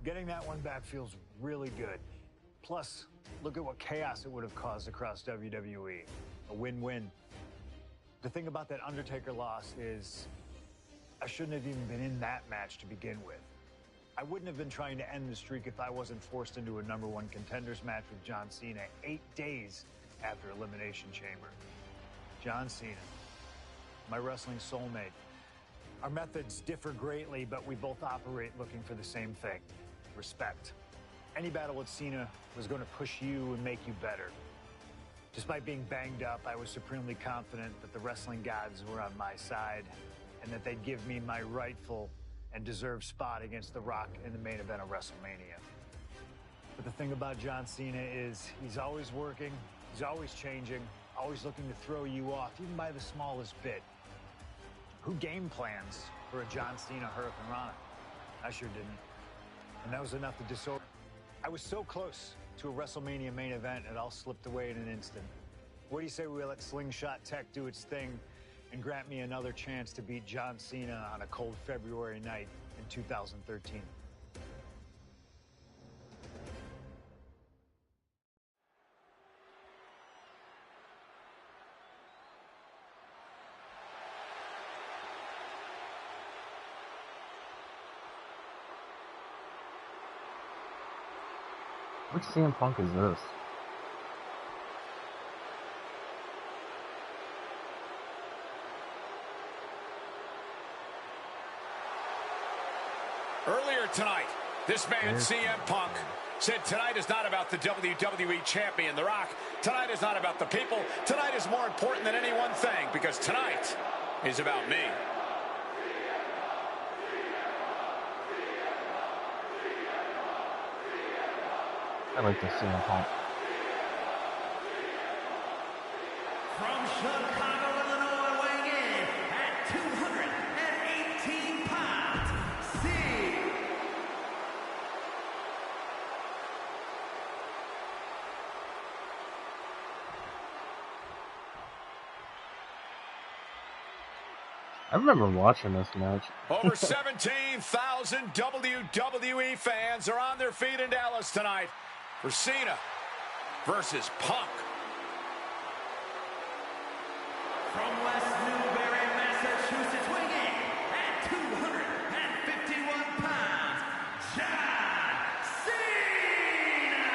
Getting that one back feels really good. Plus, look at what chaos it would have caused across WWE. A win-win. The thing about that Undertaker loss is I shouldn't have even been in that match to begin with. I wouldn't have been trying to end the streak if I wasn't forced into a #1 contenders match with John Cena 8 days after Elimination Chamber. John Cena, my wrestling soulmate. Our methods differ greatly, but we both operate looking for the same thing: respect. Any battle with Cena was going to push you and make you better. Despite being banged up, I was supremely confident that the wrestling gods were on my side and that they'd give me my rightful and deserved spot against The Rock in the main event of WrestleMania. But the thing about John Cena is he's always working, he's always changing, always looking to throw you off, even by the smallest bit. Who game plans for a John Cena Hurricane Rana? I sure didn't. And that was enough to disorder. I was so close to a WrestleMania main event, it all slipped away in an instant. What do you say we let Slingshot Tech do its thing and grant me another chance to beat John Cena on a cold February night in 2013? Which CM Punk is this? Earlier tonight, this man, CM Punk, said tonight is not about the WWE Champion, The Rock. Tonight is not about the people. Tonight is more important than any one thing, because tonight is about me. I like to see him Punk. From Chicago, Illinois, weighing in at 218 pounds, I remember watching this match. Over 17,000 WWE fans are on their feet in Dallas tonight for Cena versus Punk. From West Newbury, Massachusetts, weighing in at 251 pounds, John Cena!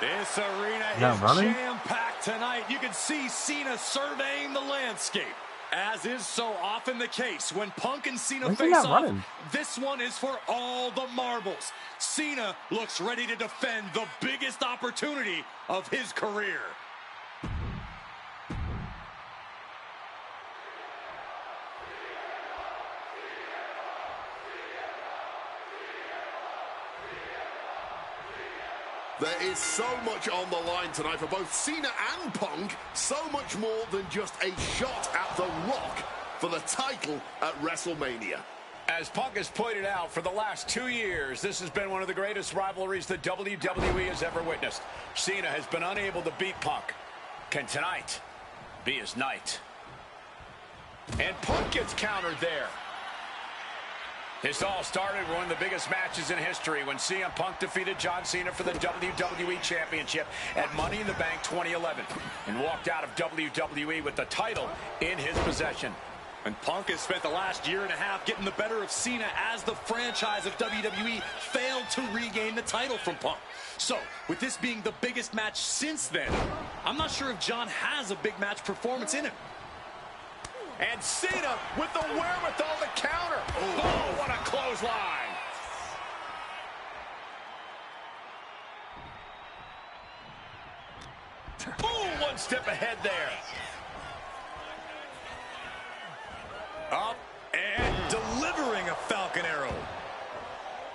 This arena is jam-packed tonight. You can see Cena surveying the landscape. As is so often the case, when Punk and Cena face off, this one is for all the marbles. Cena looks ready to defend the biggest opportunity of his career. There is so much on the line tonight for both Cena and Punk. So much more than just a shot at The Rock for the title at WrestleMania. As Punk has pointed out, for the last 2 years, this has been one of the greatest rivalries the WWE has ever witnessed. Cena has been unable to beat Punk. Can tonight be his night? And Punk gets countered there. This all started with one of the biggest matches in history when CM Punk defeated John Cena for the WWE Championship at Money in the Bank 2011 and walked out of WWE with the title in his possession. And Punk has spent the last year and a half getting the better of Cena as the franchise of WWE failed to regain the title from Punk. So, with this being the biggest match since then, I'm not sure if John has a big match performance in him. And Cena with the wherewithal to counter. Oh, what a clothesline. Oh, one step ahead there. Up and delivering a Falcon Arrow.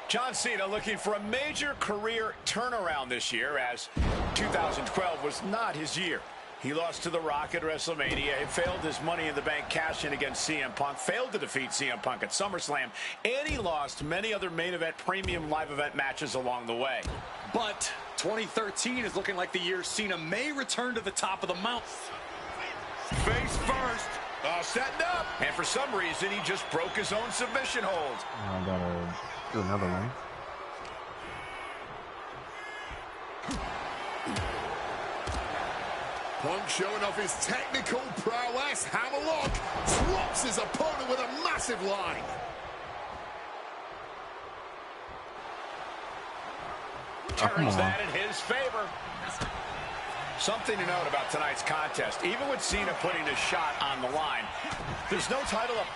John Cena looking for a major career turnaround this year, as 2012 was not his year. He lost to The Rock at WrestleMania. He failed his Money in the Bank cash-in against CM Punk, failed to defeat CM Punk at SummerSlam, and he lost many other main event, premium live event matches along the way. But 2013 is looking like the year Cena may return to the top of the mountain. Face first. Setting up. And for some reason, he just broke his own submission hold. I gotta do another one. Punk showing off his technical prowess. Hammerlock drops his opponent with a massive line. Turns that in his favor. Something to note about tonight's contest. Even with Cena putting a shot on the line, there's no title up.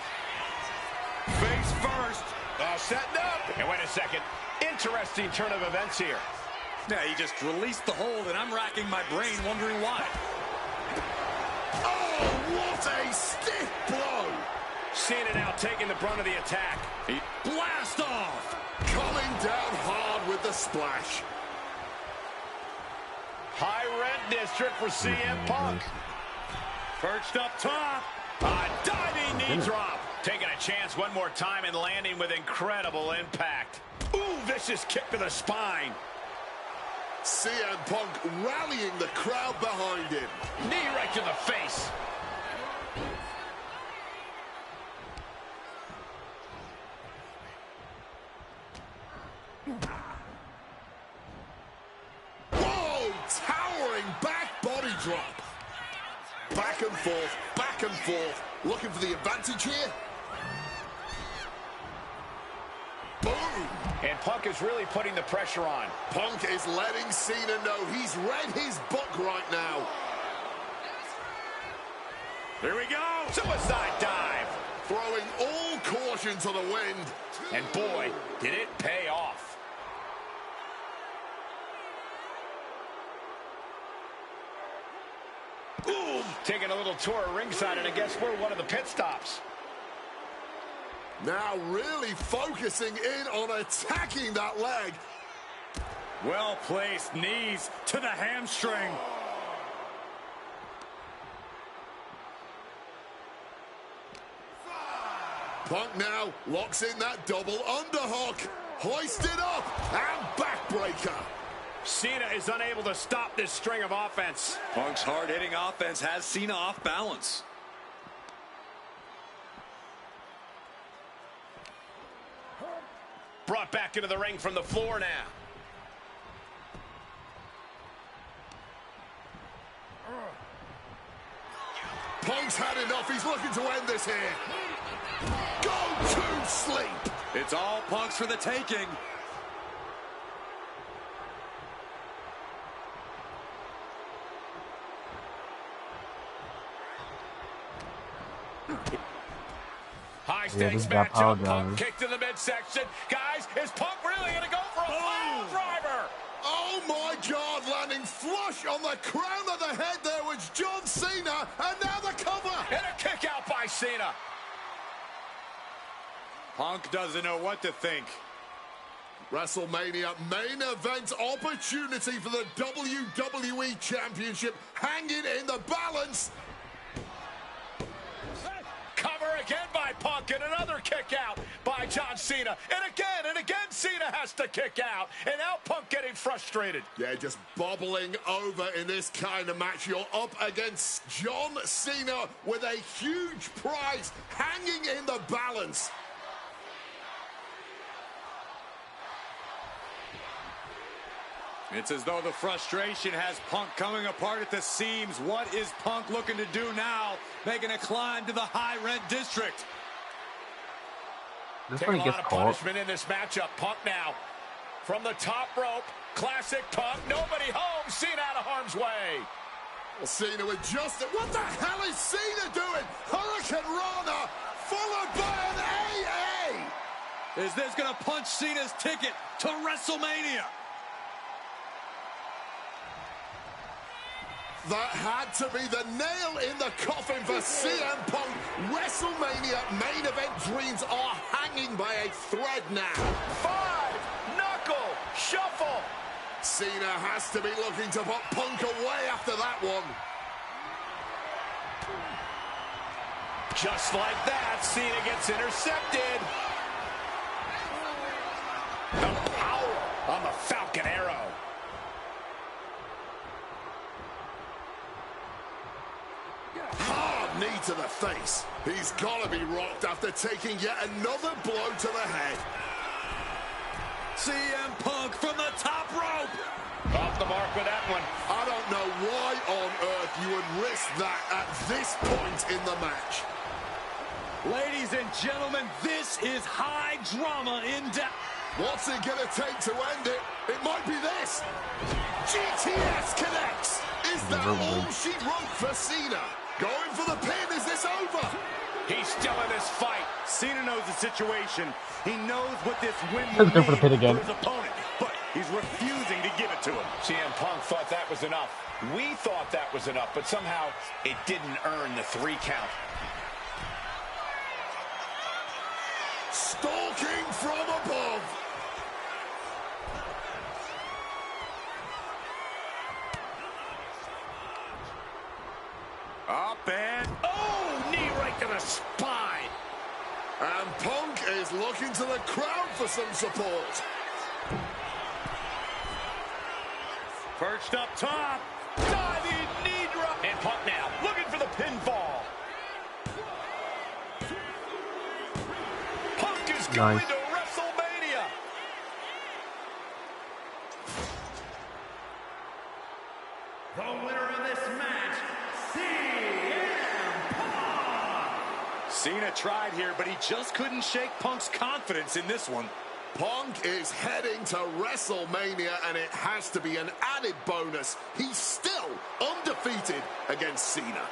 Face first. Setting up. And wait a second. Interesting turn of events here. Yeah, he just released the hold, and I'm racking my brain wondering why. Oh, what a stiff blow. Cena now taking the brunt of the attack. He blast off. Coming down hard with the splash. High rent district for CM Punk. Perched up top. A diving knee drop. Taking a chance one more time and landing with incredible impact. Ooh, vicious kick to the spine. CM Punk rallying the crowd behind him. Knee right to the face. Whoa, towering back body drop. Back and forth, back and forth. Looking for the advantage here. Boom. And Punk is really putting the pressure on. Punk is letting Cena know he's read his book right now. Here we go. Suicide dive. Throwing all caution to the wind. And boy, did it pay off. Ooh, taking a little tour of ringside, and I guess we're one of the pit stops. Now really focusing in on attacking that leg. Well-placed knees to the hamstring. Punk now locks in that double underhook. Hoisted up and backbreaker. Cena is unable to stop this string of offense. Punk's hard-hitting offense has Cena off balance. Brought back into the ring from the floor now. Punk's had enough. He's looking to end this here. Go to sleep. It's all Punk's for the taking. High stakes matchup. Punk drivers. kicked in the midsection. Guys, is Punk really going to go for a pile driver? Oh my God, landing flush on the crown of the head there was John Cena, and now the cover. And a kick out by Cena. Punk doesn't know what to think. WrestleMania main event opportunity for the WWE Championship hanging in the balance. Cover again by Punk, and another kick out by John Cena. And again Cena has to kick out. And now Punk getting frustrated. Yeah, just bobbling over in this kind of match. You're up against John Cena with a huge prize hanging in the balance. It's as though the frustration has Punk coming apart at the seams. What is Punk looking to do now? Making a climb to the high rent district. This Taking one a gets lot of caught. punishment in this matchup. Punk now from the top rope. Classic Punk. Nobody home. Cena out of harm's way. Well, Cena with just... What the hell is Cena doing? Hurricane Rana followed by an AA. Is this going to punch Cena's ticket to WrestleMania? That had to be the nail in the coffin for CM Punk. WrestleMania main event dreams are hanging by a thread now. 5 knuckle shuffle. Cena has to be looking to put Punk away after that one. Just like that, Cena gets intercepted. The power on the Falcon Arrow. Hard knee to the face. He's got to be rocked after taking yet another blow to the head. CM Punk from the top rope. Off the mark with that one. I don't know why on earth you would risk that at this point in the match. Ladies and gentlemen, this is high drama in depth. What's it going to take to end it? It might be this. GTS connects. Is that all she wrote for Cena? Going for the pin. Is this over? He's still in this fight. Cena knows the situation. He knows what this win Let's will go for the mean pin again. for his opponent, but he's refusing to give it to him. CM Punk thought that was enough. We thought that was enough, but somehow it didn't earn the 3 count. Stalking from above. Up and, oh, knee right to the spine. And Punk is looking to the crowd for some support. Perched up top. Diving knee drop. And Punk now looking for the pinfall. Punk is going to WrestleMania. The winner of this match, CM Punk. Cena tried here, but he just couldn't shake Punk's confidence in this one. Punk is heading to WrestleMania, and it has to be an added bonus. He's still undefeated against Cena.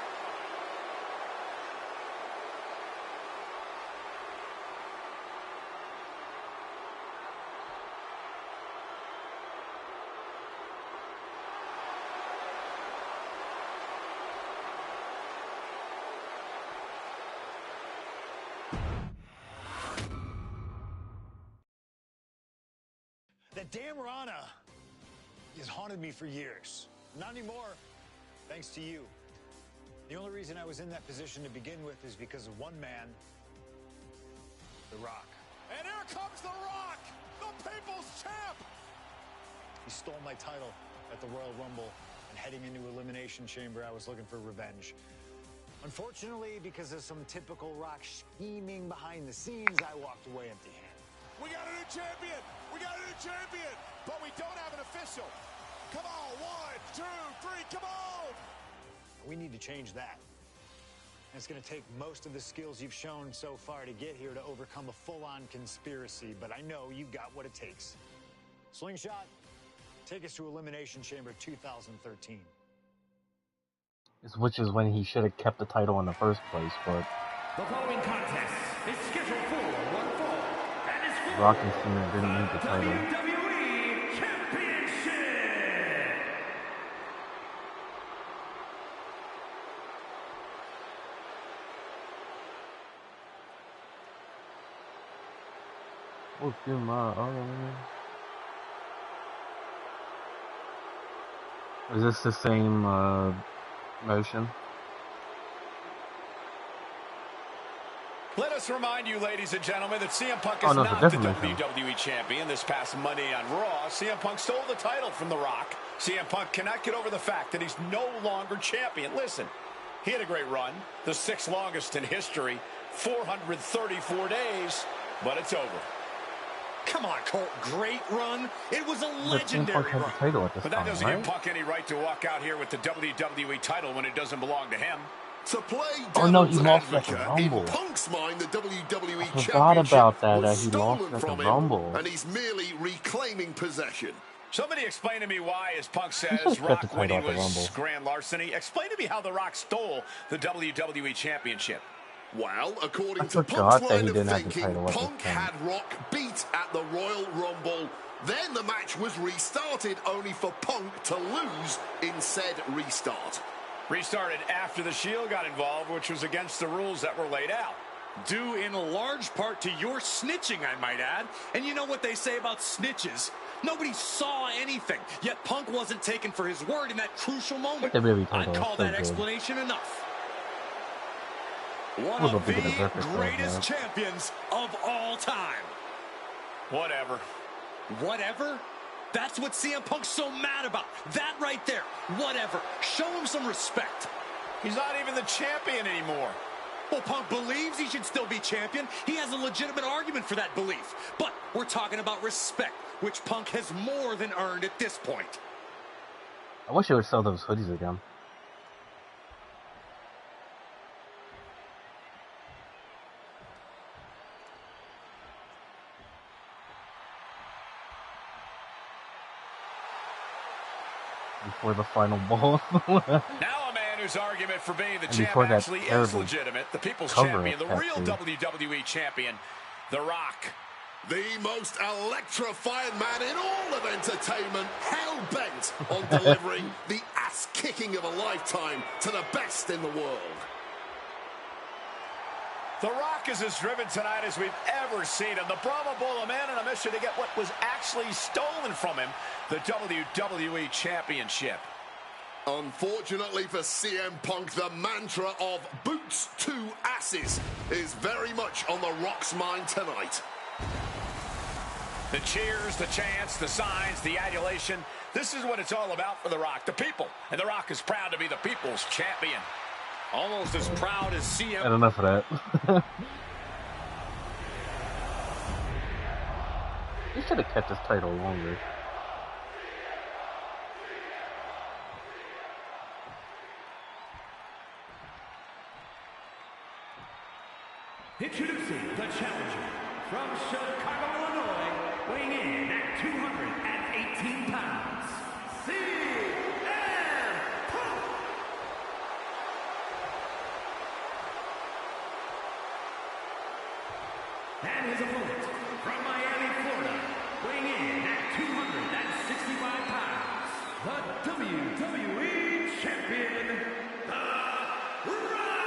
That damn Rana has haunted me for years. Not anymore, thanks to you. The only reason I was in that position to begin with is because of one man, The Rock. And here comes The Rock, the People's Champ. He stole my title at the Royal Rumble, and heading into Elimination Chamber, I was looking for revenge. Unfortunately, because of some typical Rock scheming behind the scenes, I walked away empty-handed. We got a new champion. We got a new champion. But we don't have an official. Come on, 1, 2, 3, come on. We need to change that. And it's going to take most of the skills you've shown so far to get here to overcome a full-on conspiracy, but I know you got what it takes. Slingshot, take us to Elimination Chamber 2013. Which is when he should have kept the title in the first place, but The following contest is scheduled for one fall and is for Rock and Cena didn't need the title. WWE Championship. Look through my Is this the same motion? Let us remind you, ladies and gentlemen, that CM Punk is Oh, no, not it's a the different WWE champion. This past Monday on Raw, CM Punk stole the title from The Rock. CM Punk cannot get over the fact that he's no longer champion. Listen, he had a great run, the 6th longest in history, 434 days, but it's over. Come on, Colt. Great run. It was a The CM legendary Punk had run. the title at this But that time, doesn't right? give Punk any right to walk out here with the WWE title when it doesn't belong to him. To play Oh, no, he devil's lost at the advocate, in Rumble. Punk's mind, the WWE I forgot Championship about that, was he lost stolen at the from him, Rumble. and he's merely reclaiming possession. Somebody explain to me why, as Punk should says, have kept the Rock title winning at the was Rumble. grand larceny. Explain to me how The Rock stole the WWE Championship. Well, according I to forgot Punk's that he line of didn't have the thinking, title at this Punk time. had Rock beat at the Royal Rumble. Then the match was restarted, only for Punk to lose in said restart. Restarted after the Shield got involved, which was against the rules that were laid out. Due in large part to your snitching, I might add. And you know what they say about snitches? Nobody saw anything, yet Punk wasn't taken for his word in that crucial moment. The WWE I'd title is call so that good. explanation enough. One Little of the bit of a record greatest there. champions of all time. Whatever. Whatever? That's what CM Punk's so mad about. That right there. Whatever. Show him some respect. He's not even the champion anymore. Well, Punk believes he should still be champion. He has a legitimate argument for that belief. But we're talking about respect, which Punk has more than earned at this point. I wish they would sell those hoodies again. Before the final ball. Now a man whose argument for being the champ actually is legitimate. The People's Champion, the real WWE Champion, The Rock. The most electrifying man in all of entertainment, hell-bent on delivering the ass-kicking of a lifetime to the best in the world. The Rock is as driven tonight as we've ever seen him. The Brahma Bull, a man on a mission to get what was actually stolen from him, the WWE Championship. Unfortunately for CM Punk, the mantra of boots to asses is very much on The Rock's mind tonight. The cheers, the chants, the signs, the adulation. This is what it's all about for The Rock, the people. And The Rock is proud to be the people's champion. Almost as proud as CM. And enough of that. He should have kept his title longer. Introducing the challenger from Chicago, Illinois, weighing in at 218 pounds, CM Punk. And his opponent from Miami, Florida, weighing in at 265 pounds, the WWE Champion, The Rock.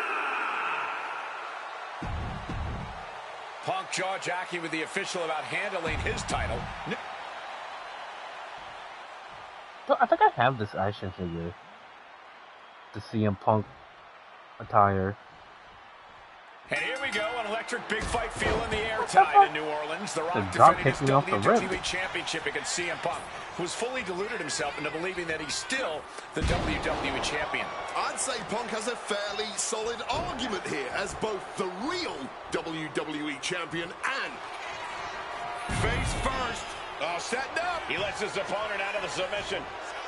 Punk jaw-jacking with the official about handling his title. I think I have this action figure. The CM Punk attire. And here we go, an electric big fight feel in the air tonight in New Orleans. The Rock defending his WWE Championship against CM Punk, who's fully deluded himself into believing that he's still the WWE Champion. I'd say Punk has a fairly solid argument here as both the real WWE Champion and... Face first. Setting up. He lets his opponent out of the submission.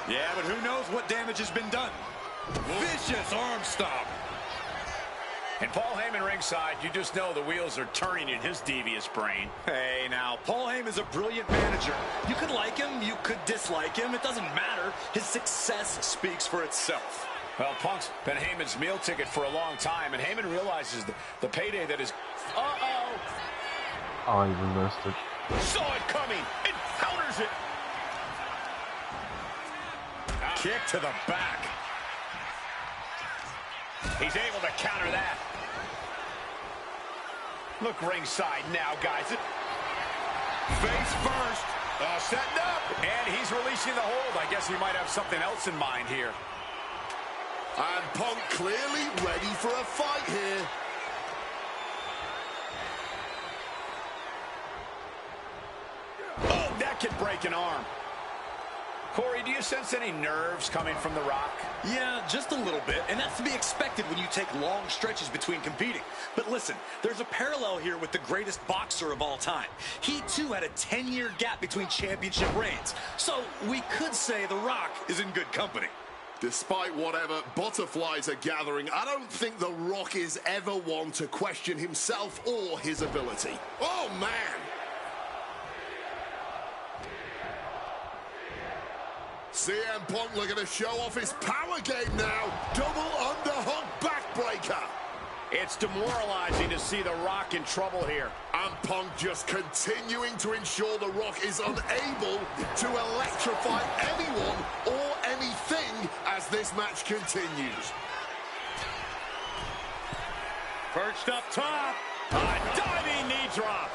Yeah, but who knows what damage has been done. Vicious arm stomp. And Paul Heyman ringside, you just know the wheels are turning in his devious brain. Hey, now, Paul Heyman's a brilliant manager. You could like him, you could dislike him. It doesn't matter. His success speaks for itself. Well, Punk's been Heyman's meal ticket for a long time, and Heyman realizes the payday that is... Uh-oh! Oh, he reversed it. Saw it coming. It counters it. Kick to the back. He's able to counter that. Look ringside now, guys. Face first. Setting up. And he's releasing the hold. I guess he might have something else in mind here. And Punk clearly ready for a fight here. Oh, that could break an arm. Corey, do you sense any nerves coming from The Rock? Yeah, just a little bit, and that's to be expected when you take long stretches between competing. But listen, there's a parallel here with the greatest boxer of all time. He, too, had a 10-year gap between championship reigns. So we could say The Rock is in good company. Despite whatever butterflies are gathering, I don't think The Rock is ever one to question himself or his ability. Oh, man! CM Punk looking to show off his power game now. Double underhook backbreaker. It's demoralizing to see The Rock in trouble here. And Punk just continuing to ensure The Rock is unable to electrify anyone or anything as this match continues. Perched up top. A diving knee drop.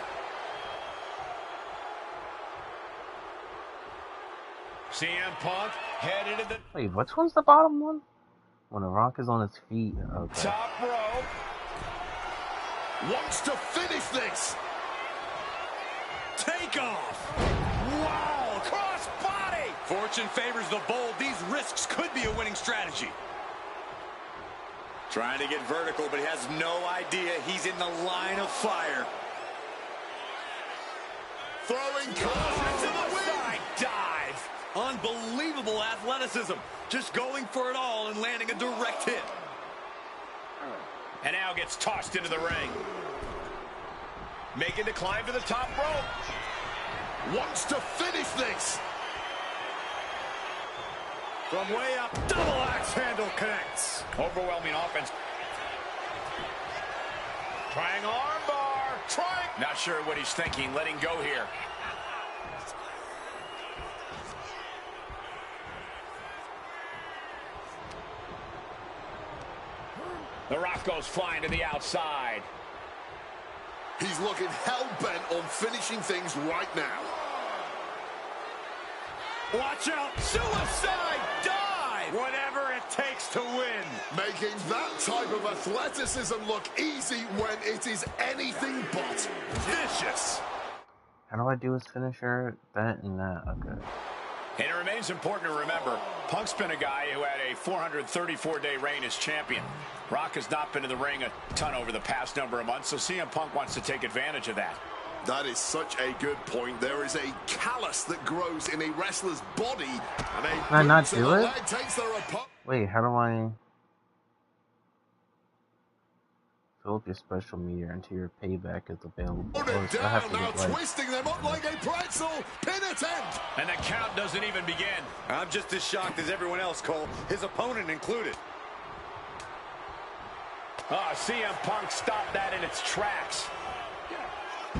CM Punk headed to the... Wait, which one's the bottom one? When The Rock is on his feet. Okay. Top rope. Wants to finish this. Take off. Wow, cross body. Fortune favors the bold. These risks could be a winning strategy. Trying to get vertical, but he has no idea he's in the line of fire. Throwing caution to the wind. Side dive. Unbelievable athleticism. just going for it all and landing a direct hit. And now gets tossed into the ring. Making the climb to the top rope. Wants to finish this. From way up, double axe handle connects. Overwhelming offense. Trying armbar. Trying. Not sure what he's thinking. Letting go here. The Rock goes flying to the outside. He's looking hell-bent on finishing things right now. Watch out. Suicide dive. Whatever it takes to win. Making that type of athleticism look easy when it is anything but vicious. How do I do his finisher? That and that. Okay. And it remains important to remember, Punk's been a guy who had a 434-day reign as champion. Rock has not been in the ring a ton over the past number of months, so CM Punk wants to take advantage of that. That is such a good point. There is a callus that grows in a wrestler's body, and a Can I not do it? takes their Wait, how do I fill up your special meter until your payback is available? Put it down, now twisting them up like a pretzel. Pin attempt. And the count doesn't even begin. I'm just as shocked as everyone else, Cole, his opponent included. Oh, CM Punk stopped that in its tracks.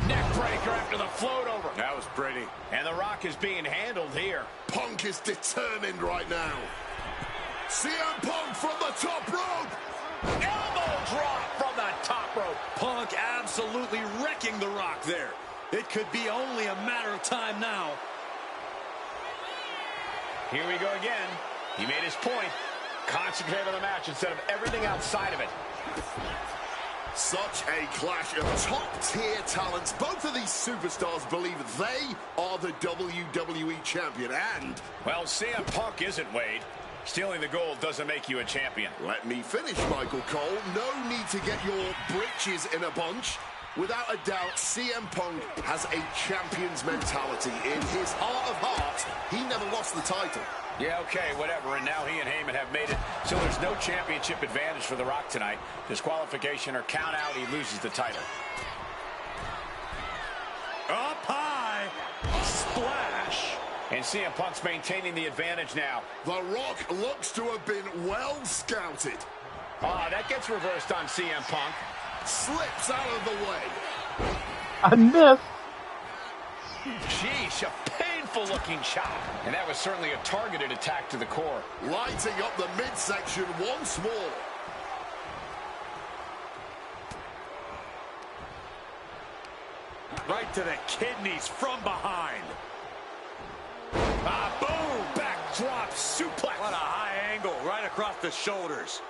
Neck breaker after the float over. That was pretty. And The Rock is being handled here. Punk is determined right now. CM Punk from the top rope. Elbow drop from the top rope. Punk absolutely wrecking The Rock there. It could be only a matter of time now. Here we go again. He made his point. Concentrate on the match instead of everything outside of it. Such a clash of top-tier talents. Both of these superstars believe they are the WWE champion, and... Well, CM Punk isn't, Wade. Stealing the gold doesn't make you a champion. Let me finish, Michael Cole. No need to get your britches in a bunch. Without a doubt, CM Punk has a champion's mentality. In his heart of hearts, he never lost the title. Yeah, okay, whatever. And now he and Heyman have made it so there's no championship advantage for The Rock tonight. Disqualification or count out, he loses the title. Up high. Splash. And CM Punk's maintaining the advantage now. The Rock looks to have been well scouted. That gets reversed on CM Punk. Slips out of the way. I missed. Sheesh, a painful-looking shot. And that was certainly a targeted attack to the core. Lighting up the midsection once more. Right to the kidneys from behind. Boom! Backdrop suplex. What a high angle right across the shoulders.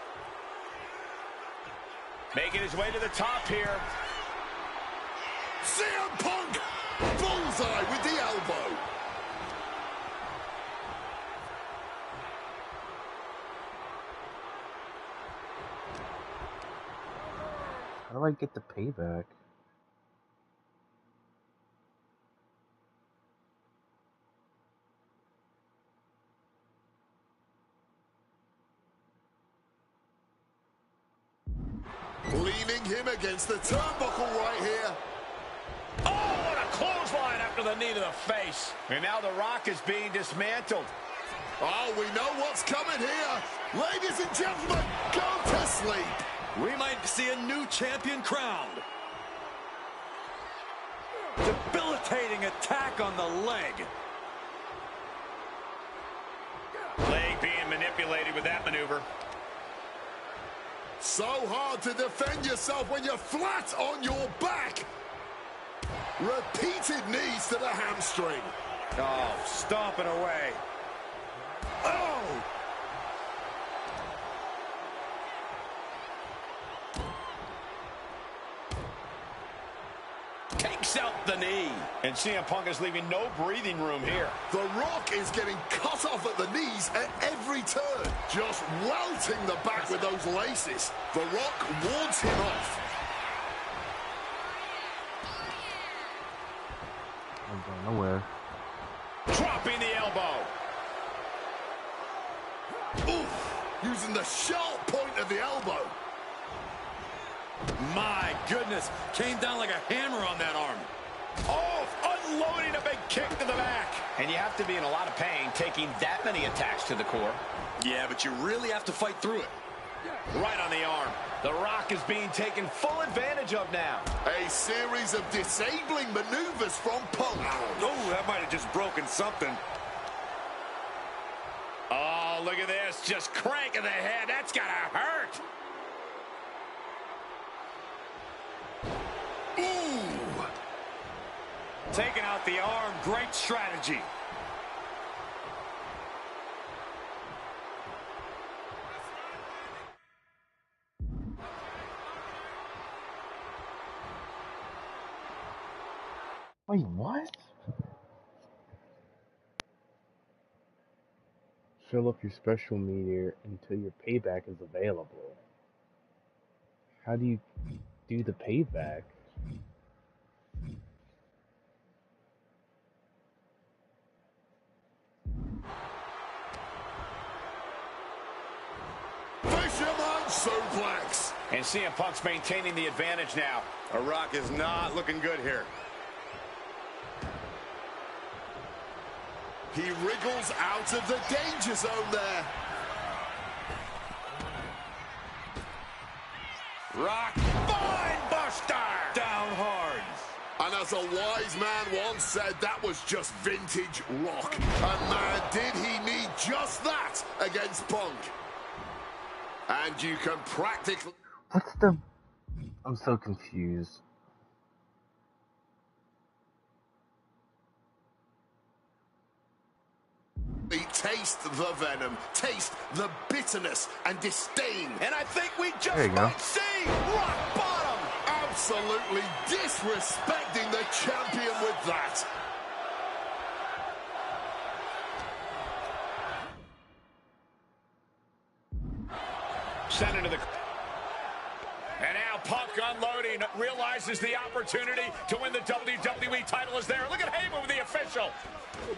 Making his way to the top here. CM Punk! Bullseye with the elbow. How do I get the payback? Leaning him against the turnbuckle right here. Oh, what a clothesline after the knee to the face. And now The Rock is being dismantled. Oh, we know what's coming here. Ladies and gentlemen, go to sleep. We might see a new champion crowned. Debilitating attack on the leg. Leg being manipulated with that maneuver. So hard to defend yourself when you're flat on your back. Repeated knees to the hamstring. Oh, stomping away. Oh! Takes out the knee. And CM Punk is leaving no breathing room here. The Rock is getting cut off at the knees at every turn. Just welting the back with those laces. The Rock wards him off. I'm going nowhere. Dropping the elbow. Oof, using the sharp point of the elbow. My goodness, came down like a hammer on that arm. Oh, unloading a big kick to the back. And you have to be in a lot of pain taking that many attacks to the core. Yeah, but you really have to fight through it. Right on the arm. The Rock is being taken full advantage of now. A series of disabling maneuvers from Punk. Oh, that might have just broken something. Oh, look at this. Just cranking the head. That's gotta hurt. Ooh. Taking out the arm, great strategy. Wait, what? Fill up your special meter until your payback is available. How do you do the payback? Fisherman suplex. And CM Punk's maintaining the advantage now. The Rock is not looking good here. He wriggles out of the danger zone there. Rock, spine buster! Down hard. And as a wise man once said, that was just vintage Rock. And man, did he need just that against Punk. And you can practically... What's the... I'm so confused. Taste the venom, taste the bitterness and disdain. And I think we just There you go. might see rock bottom. Absolutely disrespecting the champion with that. Sent into the... And now Punk unloading, realizes the opportunity to win the WWE title is there. Look at Heyman with the official.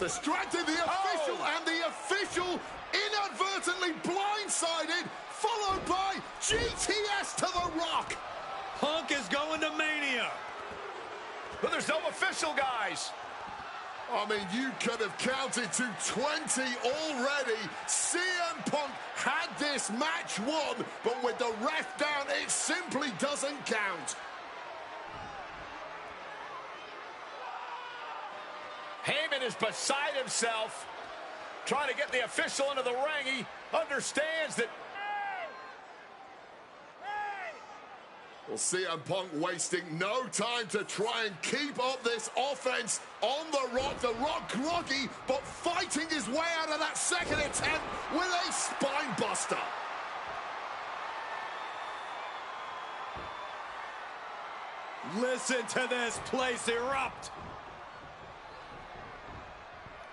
Distracted the official, and the official inadvertently blindsided, followed by GTS to the Rock. Punk is going to Mania. But there's no official, guys. I mean, you could have counted to 20 already. CM Punk had this match won, but with the ref down, it simply doesn't count. Heyman is beside himself, trying to get the official into the ring. He understands that... Well, CM Punk wasting no time to try and keep up this offense on the Rock. The Rock groggy, but fighting his way out of that second attempt with a spine buster. Listen to this place erupt.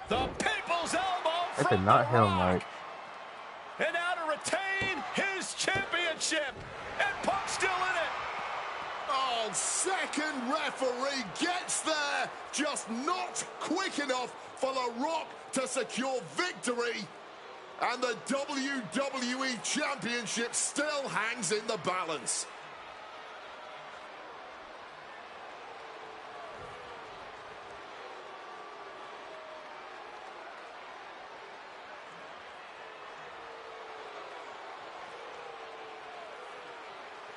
The people's elbow That from did not The hit him Rock. right. And now to retain his championship. And Punk's still in it. Oh, second referee gets there, just not quick enough for The Rock to secure victory. And the WWE Championship still hangs in the balance.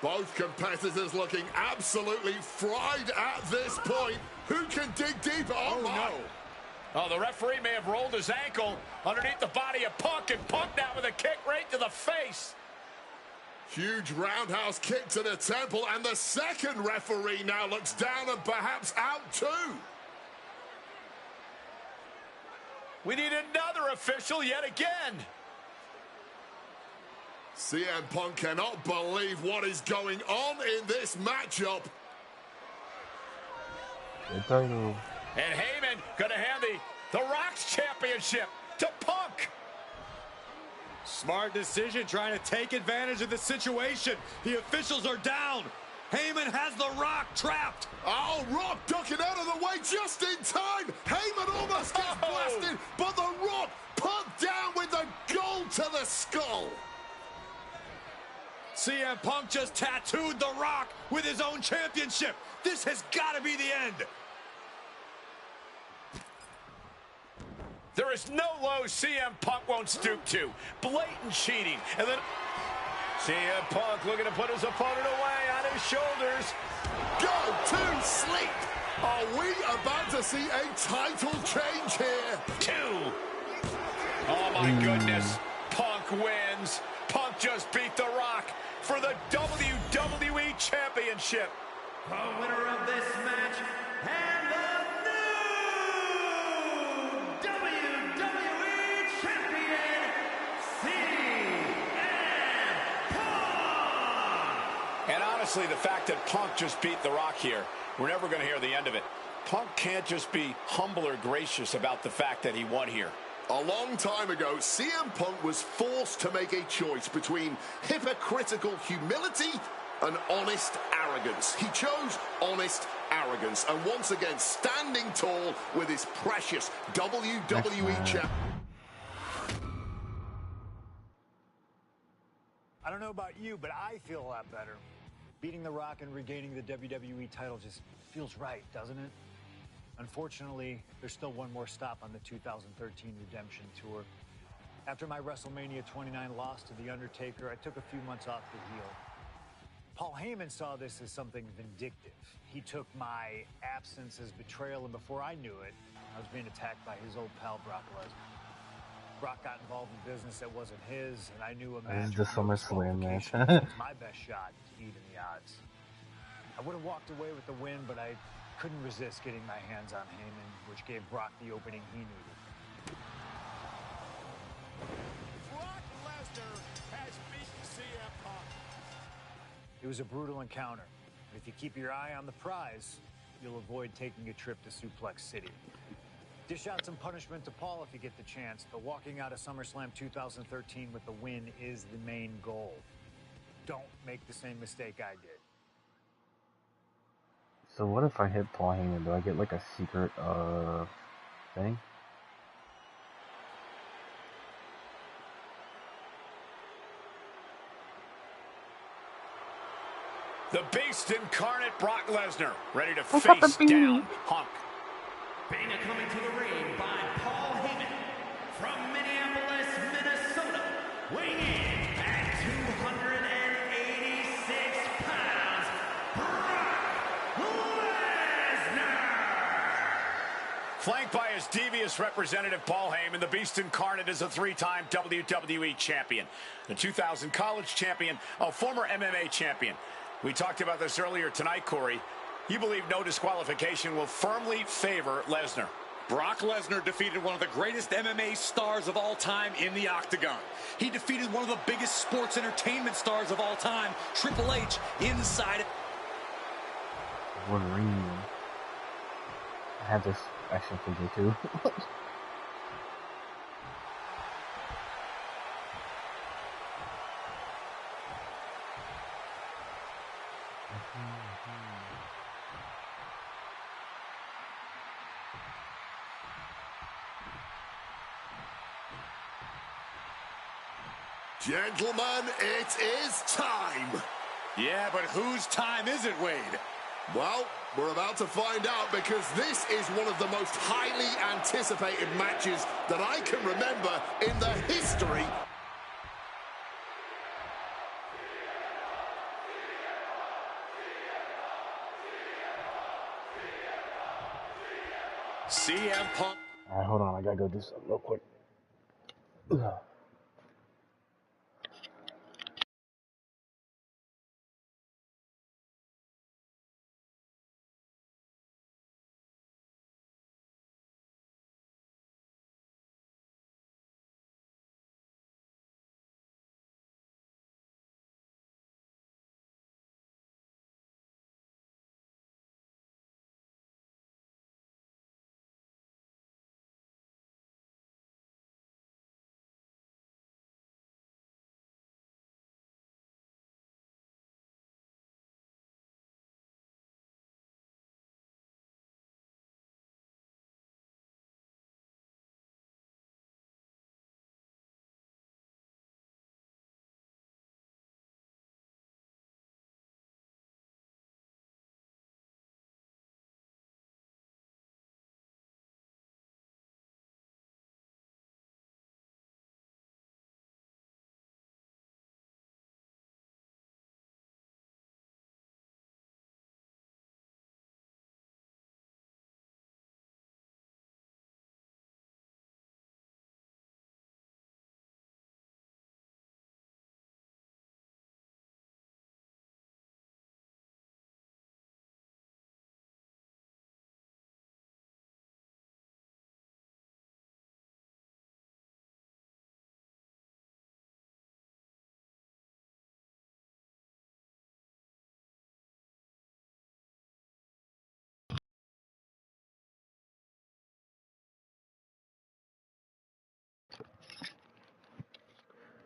Both competitors looking absolutely fried at this point. Who can dig deeper? Oh, my. Oh, the referee may have rolled his ankle underneath the body of Punk, and Punk now with a kick right to the face. Huge roundhouse kick to the temple, and the second referee now looks down and perhaps out too. We need another official yet again. CM Punk cannot believe what is going on in this matchup. Good title. And Heyman going to hand the Rock's championship to Punk. Smart decision, trying to take advantage of the situation. The officials are down. Heyman has the Rock trapped. Oh, Rock ducking out of the way just in time. Heyman almost gets blasted, but the Rock put down with the goal to the skull. CM Punk just tattooed The Rock with his own championship. This has got to be the end. There is no low CM Punk won't stoop to. Blatant cheating. And then CM Punk looking to put his opponent away on his shoulders. Go to sleep. Are we about to see a title change here? 2. Oh, my goodness. Punk wins. Punk just beat The Rock for the WWE Championship. The winner of this match and the new WWE Champion, CM Punk. And honestly, the fact that Punk just beat The Rock here, we're never going to hear the end of it. Punk can't just be humble or gracious about the fact that he won here. A long time ago, CM Punk was forced to make a choice between hypocritical humility and honest arrogance. He chose honest arrogance, and once again, standing tall with his precious WWE champ. I don't know about you, but I feel a lot better. Beating The Rock and regaining the WWE title just feels right, doesn't it? Unfortunately, there's still one more stop on the 2013 Redemption Tour. After my WrestleMania 29 loss to The Undertaker, I took a few months off to heal. Paul Heyman saw this as something vindictive. He took my absence as betrayal, and before I knew it, I was being attacked by his old pal, Brock Lesnar. Brock got involved in business that wasn't his, and I knew a match This is the SummerSlam match. was my best shot to even the odds. I would have walked away with the win, but I couldn't resist getting my hands on Heyman, which gave Brock the opening he needed. Brock Lesnar has beaten CM Punk. It was a brutal encounter, but if you keep your eye on the prize, you'll avoid taking a trip to Suplex City. Dish out some punishment to Paul if you get the chance, but walking out of SummerSlam 2013 with the win is the main goal. Don't make the same mistake I did. So what if I hit Paul Heyman? Do I get like a secret thing? The Beast incarnate Brock Lesnar, ready to face down Punk. Being coming to the ring by Paul Heyman from Minneapolis, Minnesota, weighing in at 286 pounds, Brock Lesnar! Flanked by his devious representative, Paul Heyman, the Beast incarnate is a 3-time WWE champion, the 2000 college champion, a former MMA champion. We talked about this earlier tonight, Corey. You believe no disqualification will firmly favor Lesnar. Brock Lesnar defeated one of the greatest MMA stars of all time in the octagon. He defeated one of the biggest sports entertainment stars of all time, Triple H, inside. Wolverine. I have this action figure too. Gentlemen, it is time. Yeah, but whose time is it, Wade? Well, we're about to find out, because this is one of the most highly anticipated matches that I can remember in the history. CM Punk. Alright, hold on, I gotta go do something real quick. Ugh.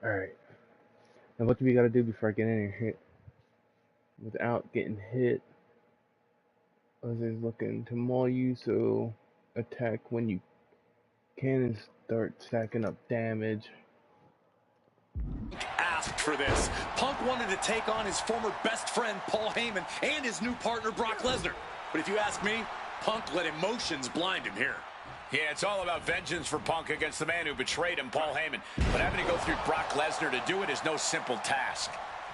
Alright. Now what do we gotta do before I get in here hit? Without getting hit. Others looking to maul you, so attack when you can and start stacking up damage. Asked for this. Punk wanted to take on his former best friend Paul Heyman and his new partner Brock Lesnar. But if you ask me, Punk let emotions blind him here. Yeah, it's all about vengeance for Punk against the man who betrayed him, Paul Heyman. But having to go through Brock Lesnar to do it is no simple task.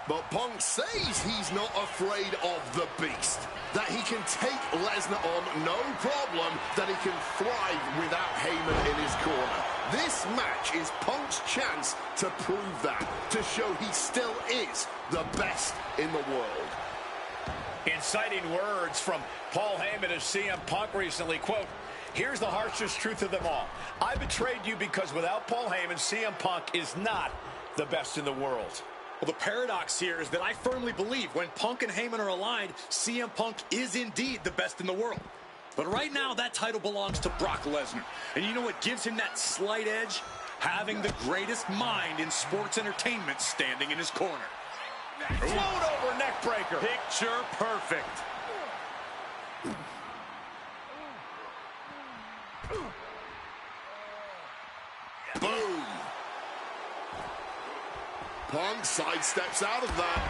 But Punk says he's not afraid of the beast. That he can take Lesnar on no problem. That he can thrive without Heyman in his corner. This match is Punk's chance to prove that. To show he still is the best in the world. Inciting words from Paul Heyman as CM Punk recently, quote, "Here's the harshest truth of them all. I betrayed you because without Paul Heyman, CM Punk is not the best in the world." Well, the paradox here is that I firmly believe when Punk and Heyman are aligned, CM Punk is indeed the best in the world. But right now, that title belongs to Brock Lesnar. And you know what gives him that slight edge? Having the greatest mind in sports entertainment standing in his corner. Float over neck breaker. Picture perfect. Boom. Punk sidesteps out of that.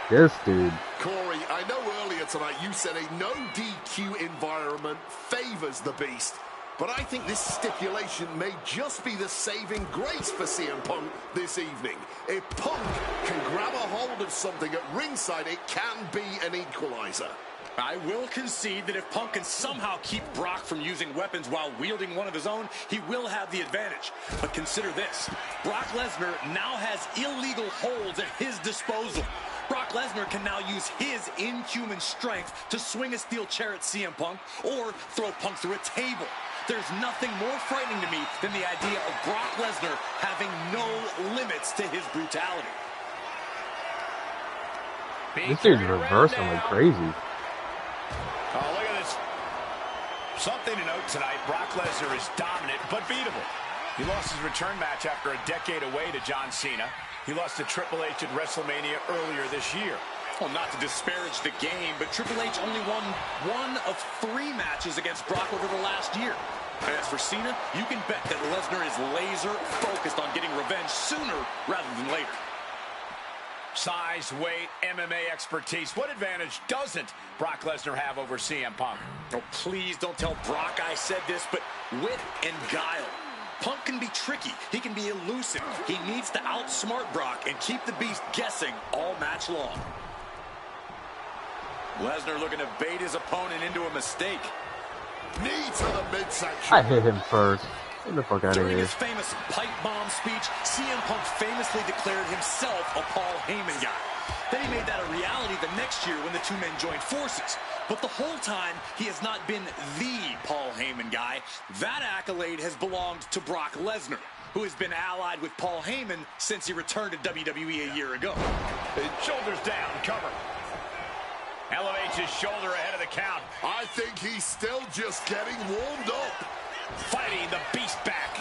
This dude. Corey, I know earlier tonight you said a no DQ environment favors the Beast, but I think this stipulation may just be the saving grace for CM Punk this evening. If Punk can grab a hold of something at ringside, it can be an equalizer. I will concede that if Punk can somehow keep Brock from using weapons while wielding one of his own, he will have the advantage. But consider this. Brock Lesnar now has illegal holds at his disposal. Brock Lesnar can now use his inhuman strength to swing a steel chair at CM Punk or throw Punk through a table. There's nothing more frightening to me than the idea of Brock Lesnar having no limits to his brutality. This dude's reversing like crazy. Oh, look at this. Something to note tonight, Brock Lesnar is dominant but beatable. He lost his return match after a decade away to John Cena. He lost to Triple H at WrestleMania earlier this year. Well, not to disparage the game, but Triple H only won 1 of 3 matches against Brock over the last year. And as for Cena, you can bet that Lesnar is laser focused on getting revenge sooner rather than later. Size, weight, MMA expertise. What advantage doesn't Brock Lesnar have over CM Punk? Oh, please don't tell Brock I said this, but wit and guile. Punk can be tricky. He can be elusive. He needs to outsmart Brock and keep the Beast guessing all match long. Lesnar looking to bait his opponent into a mistake. Knee to the midsection. I hit him first. Get the fuck out of During here. his famous pipe bomb speech, CM Punk famously declared himself a Paul Heyman guy. Then he made that a reality the next year when the two men joined forces. But the whole time, he has not been the Paul Heyman guy. That accolade has belonged to Brock Lesnar, who has been allied with Paul Heyman since he returned to WWE a year ago. Shoulders down, cover. Elevates his shoulder ahead of the count. I think he's still just getting warmed up. Fighting the Beast back.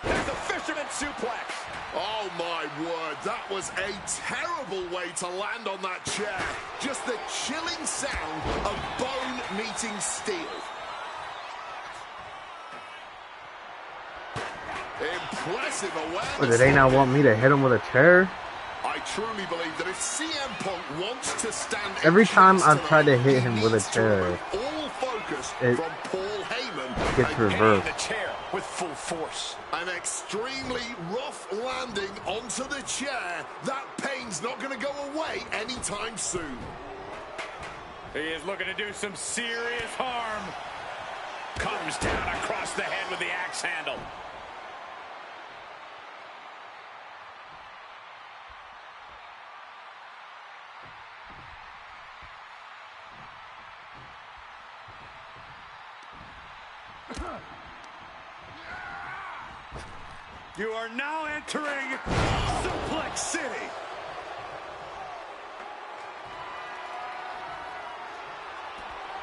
There's the fisherman suplex. Oh my word, that was a terrible way to land on that chair. Just the chilling sound of bone meeting steel. Impressive awareness. But do they not want me to hit him with a chair? I truly believe that if CM Punk wants to stand every time I've tried to hit him with a chair, all focus it from Paul Heyman gets reversed. The chair with full force. An extremely rough landing onto the chair. That pain's not going to go away anytime soon. He is looking to do some serious harm. Comes down across the head with the axe handle. You are now entering Suplex City.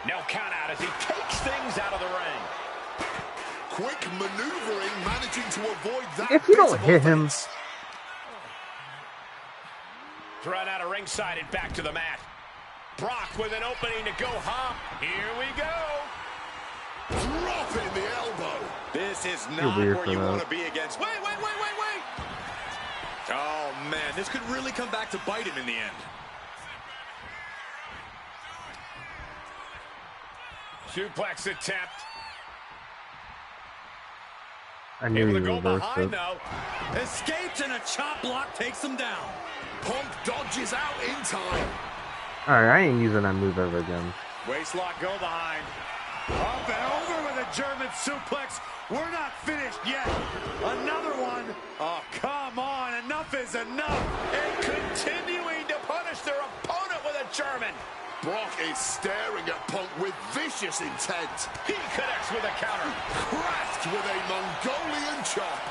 No count out as he takes things out of the ring. quick maneuvering, managing to avoid that. If you don't hit him. Thrown out of ringside and back to the mat. Brock with an opening to go home. Here we go. Dropping the elbow. This is not where you want to be against. Wait. Oh, man, this could really come back to bite him in the end. Suplex attempt. I knew he reversed it. Though. Escapes and a chop block takes him down. Punk dodges out in time. Alright, I ain't using that move ever again. Waistlock go behind. Up and over with a German suplex. We're not finished yet. Another one. Oh, come on. Enough is enough. And continuing to punish their opponent with a German. Brock is staring at Punk with vicious intent. He connects with a counter. Cracked with a Mongolian chop.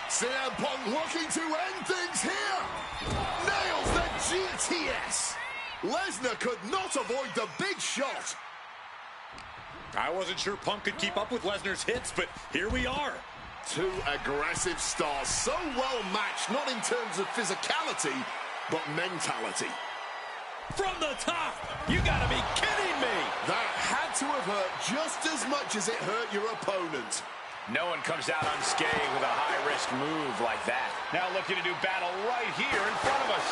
CM Punk looking to end things here. Nails the GTS. Lesnar could not avoid the big shot. I wasn't sure Punk could keep up with Lesnar's hits, but here we are. Two aggressive stars, so well matched, not in terms of physicality, but mentality. From the top, you gotta be kidding me. That had to have hurt just as much as it hurt your opponent. No one comes out unscathed with a high-risk move like that. Now looking to do battle right here in front of us.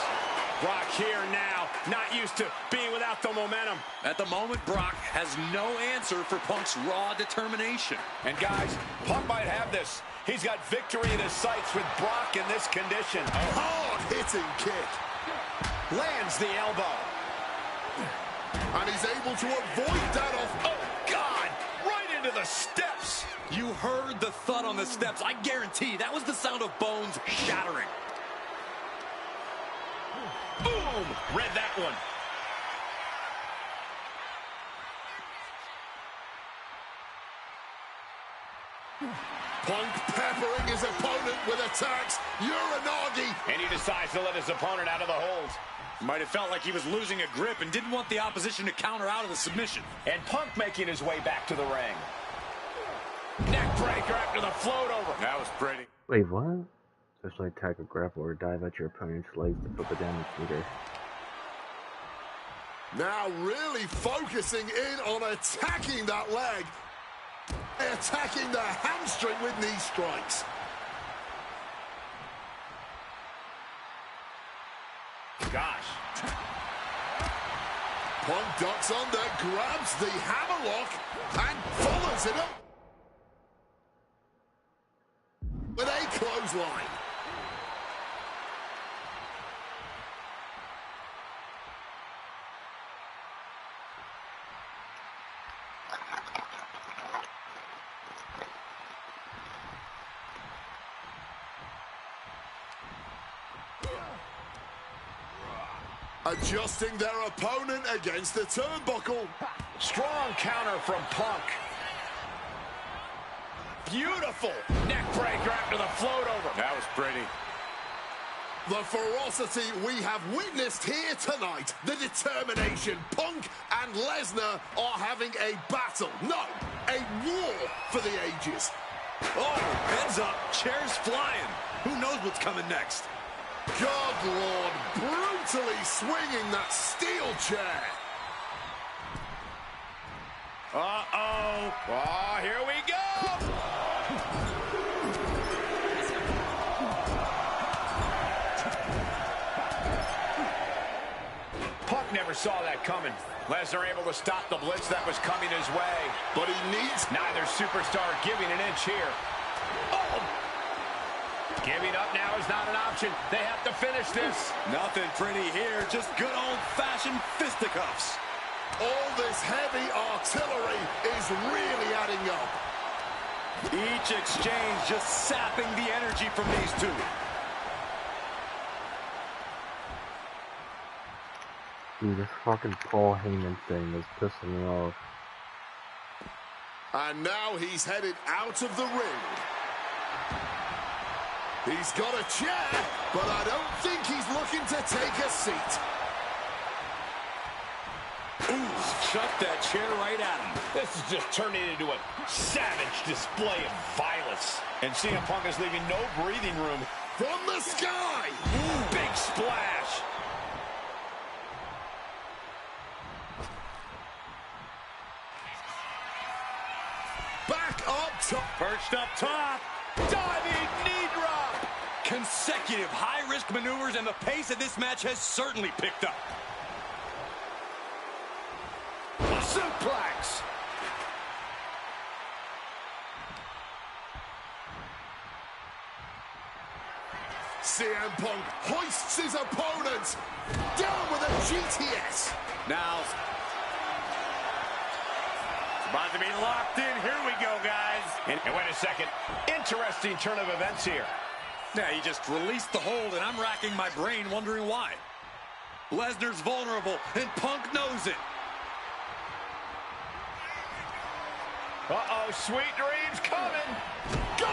Brock here now, not used to being without the momentum. At the moment, Brock has no answer for Punk's raw determination. And guys, Punk might have this. He's got victory in his sights with Brock in this condition. Hard-hitting kick. Lands the elbow. And he's able to avoid that off. Oh, God! Right into the steps. You heard the thud on the steps. I guarantee that was the sound of bones shattering. Boom! Read that one. Punk peppering his opponent with attacks. Uranagi. And he decides to let his opponent out of the hold. Might have felt like he was losing a grip and didn't want the opposition to counter out of the submission. And Punk making his way back to the ring. Neck breaker after the float over. That was pretty. Wait, what? Especially attack a grapple or dive at your opponent's legs to put the damage meter. Now really focusing in on attacking that leg. Attacking the hamstring with knee strikes. Gosh. Punk ducks under, grabs the hammerlock, and follows it up with a clothesline. Adjusting their opponent against the turnbuckle. Strong counter from Punk. Beautiful neck breaker after the float over. That was pretty. The ferocity we have witnessed here tonight. The determination. Punk and Lesnar are having a battle. No, a war for the ages. Oh, heads up, chairs flying. Who knows what's coming next? God Lord, brutally swinging that steel chair. Uh-oh. Oh, here we go. Punk never saw that coming. Lesnar able to stop the blitz that was coming his way. But he needs... Neither superstar giving an inch here. Oh! Giving up now is not an option. They have to finish this. Nothing pretty here, just good old-fashioned fisticuffs. All this heavy artillery is really adding up. Each exchange just sapping the energy from these two. Dude, this fucking Paul Heyman thing is pissing me off. And now he's headed out of the ring. He's got a chair, but I don't think he's looking to take a seat. Ooh, just chucked that chair right at him. This is just turning into a savage display of violence. And CM Punk is leaving no breathing room. From the sky! Ooh, big splash. Back up top. Perched up top. Diving knee drop. Consecutive high-risk maneuvers, and the pace of this match has certainly picked up. Suplex. CM Punk hoists his opponent down with a GTS. Now, it's about to be locked in. Here we go, guys. And wait a second. Interesting turn of events here. Yeah, he just released the hold, and I'm racking my brain wondering why. Lesnar's vulnerable, and Punk knows it. Uh-oh, sweet dreams coming. Go!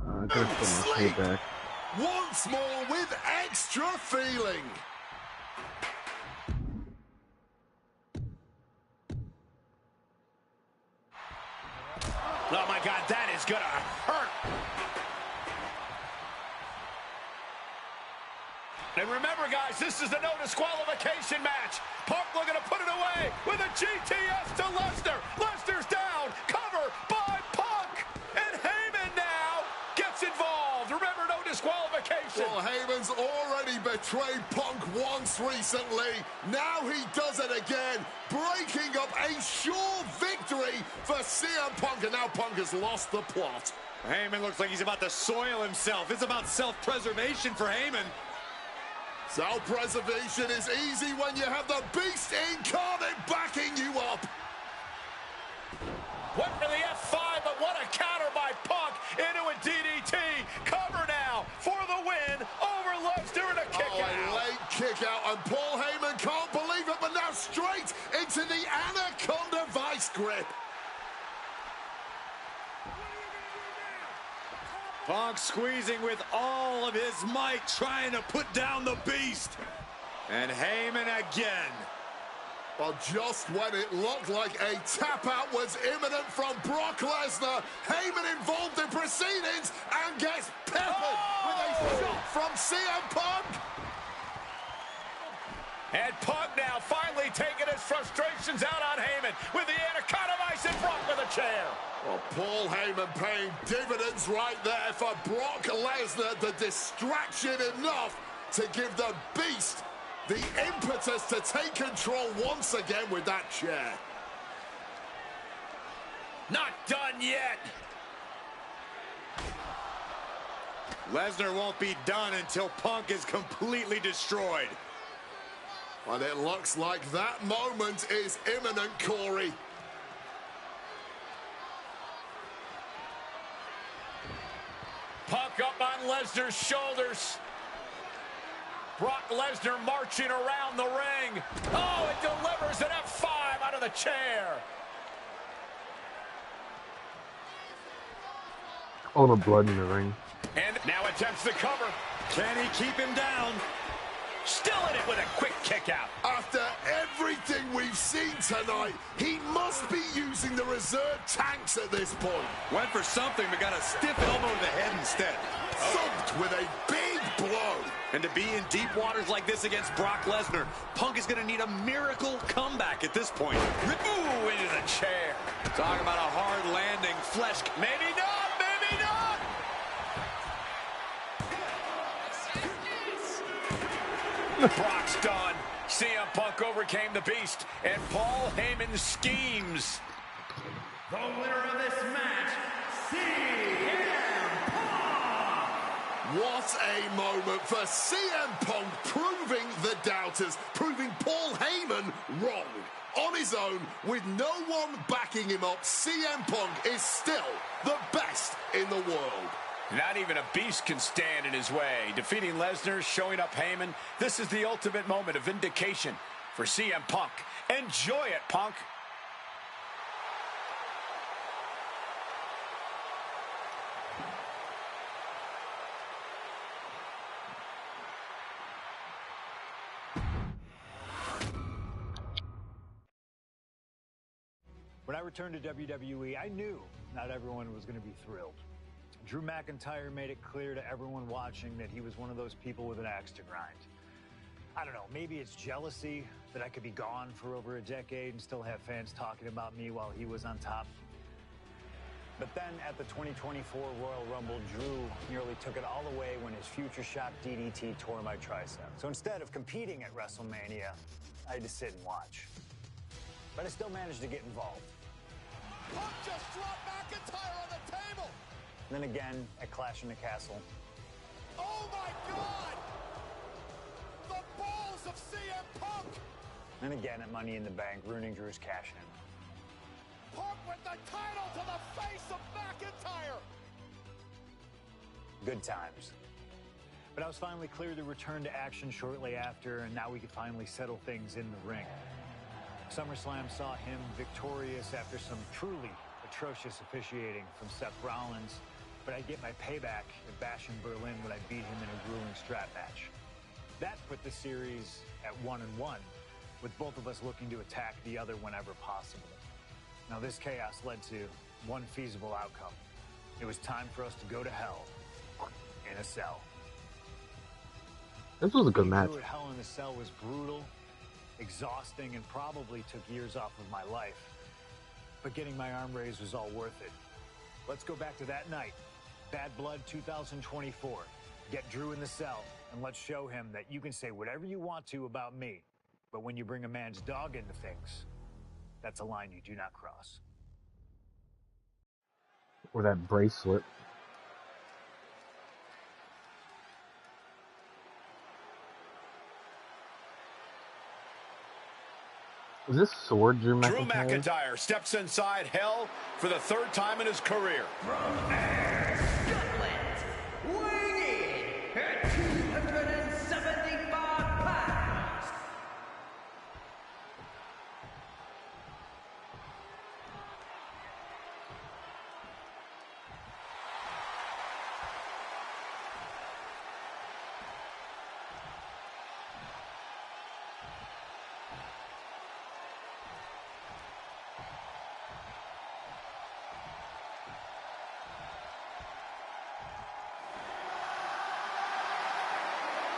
I gotta put my Sleep. shit back. Once more with extra feeling. Oh, my God, that is going to hurt. And remember, guys, this is the no disqualification match. Punk looking to put it away with a GTS to Lesnar. Lesnar's down. Cover by Punk. And Heyman now gets involved. Remember, no disqualification. Well, Heyman's already betrayed Punk once recently. Now he does it again, breaking up a sure victory for CM Punk. And now Punk has lost the plot. Heyman looks like he's about to soil himself. It's about self-preservation for Heyman. Self-preservation is easy when you have the Beast incarnate backing you up. Went for the F5, but what a counter by Punk into a DDT. Cover now for the win over Lesnar and a kick Oh, out. a late kick out, and Paul Heyman can't believe it, but now straight into the Anaconda Vice grip. Punk squeezing with all of his might, trying to put down the Beast. And Heyman again. Well, just when it looked like a tap-out was imminent from Brock Lesnar, Heyman involved in proceedings and gets peppered with a shot from CM Punk. And Punk now finally taking his frustrations out on Heyman with the Anaconda Vice and Brock with a chair. Well, Paul Heyman paying dividends right there for Brock Lesnar. The distraction enough to give the Beast the impetus to take control once again with that chair. Not done yet. Lesnar won't be done until Punk is completely destroyed. And it looks like that moment is imminent, Corey. Punk up on Lesnar's shoulders. Brock Lesnar marching around the ring. Oh, it delivers an F5 out of the chair. All the blood in the ring. And now attempts the cover. Can he keep him down? Still in it with a quick kick out. After everything we've seen tonight, he must be using the reserve tanks at this point. Went for something, but got a stiff elbow to the head instead. Thumped with a big blow. And to be in deep waters like this against Brock Lesnar, Punk is going to need a miracle comeback at this point. Ooh, into the chair. Talking about a hard landing, flesh. Maybe not, maybe not. Brock's done. CM Punk overcame the Beast, and Paul Heyman schemes. The winner of this match, CM Punk! What a moment for CM Punk, proving the doubters, proving Paul Heyman wrong. On his own, with no one backing him up, CM Punk is still the best in the world. Not even a Beast can stand in his way. Defeating Lesnar, showing up Heyman. This is the ultimate moment of vindication for CM Punk. Enjoy it, Punk. When I returned to WWE, I knew not everyone was going to be thrilled. Drew McIntyre made it clear to everyone watching that he was one of those people with an axe to grind. I don't know, maybe it's jealousy that I could be gone for over a decade and still have fans talking about me while he was on top. But then at the 2024 Royal Rumble, Drew nearly took it all away when his Future Shock DDT tore my tricep. So instead of competing at WrestleMania, I had to sit and watch. But I still managed to get involved. Punk just dropped McIntyre on the table. And then again at Clash in the Castle. Oh my God! The balls of CM Punk! And again at Money in the Bank, ruining Drew's cash-in. Punk with the title to the face of McIntyre! Good times. But I was finally cleared to return to action shortly after, and now we could finally settle things in the ring. SummerSlam saw him victorious after some truly atrocious officiating from Seth Rollins, but I'd get my payback at Bash in Berlin when I beat him in a grueling strap match. That put the series at 1-1, with both of us looking to attack the other whenever possible. Now this chaos led to one feasible outcome. It was time for us to go to hell in a cell. This was a good match. Hell in a Cell was brutal, exhausting, and probably took years off of my life. But getting my arm raised was all worth it. Let's go back to that night. Bad Blood 2024. Get Drew in the cell, and let's show him that you can say whatever you want to about me, but when you bring a man's dog into things, that's a line you do not cross. Or that bracelet. Is this sword Drew McIntyre? Drew McIntyre steps inside hell for the third time in his career. From Ayr, Scotland, weighing in at 275 pounds.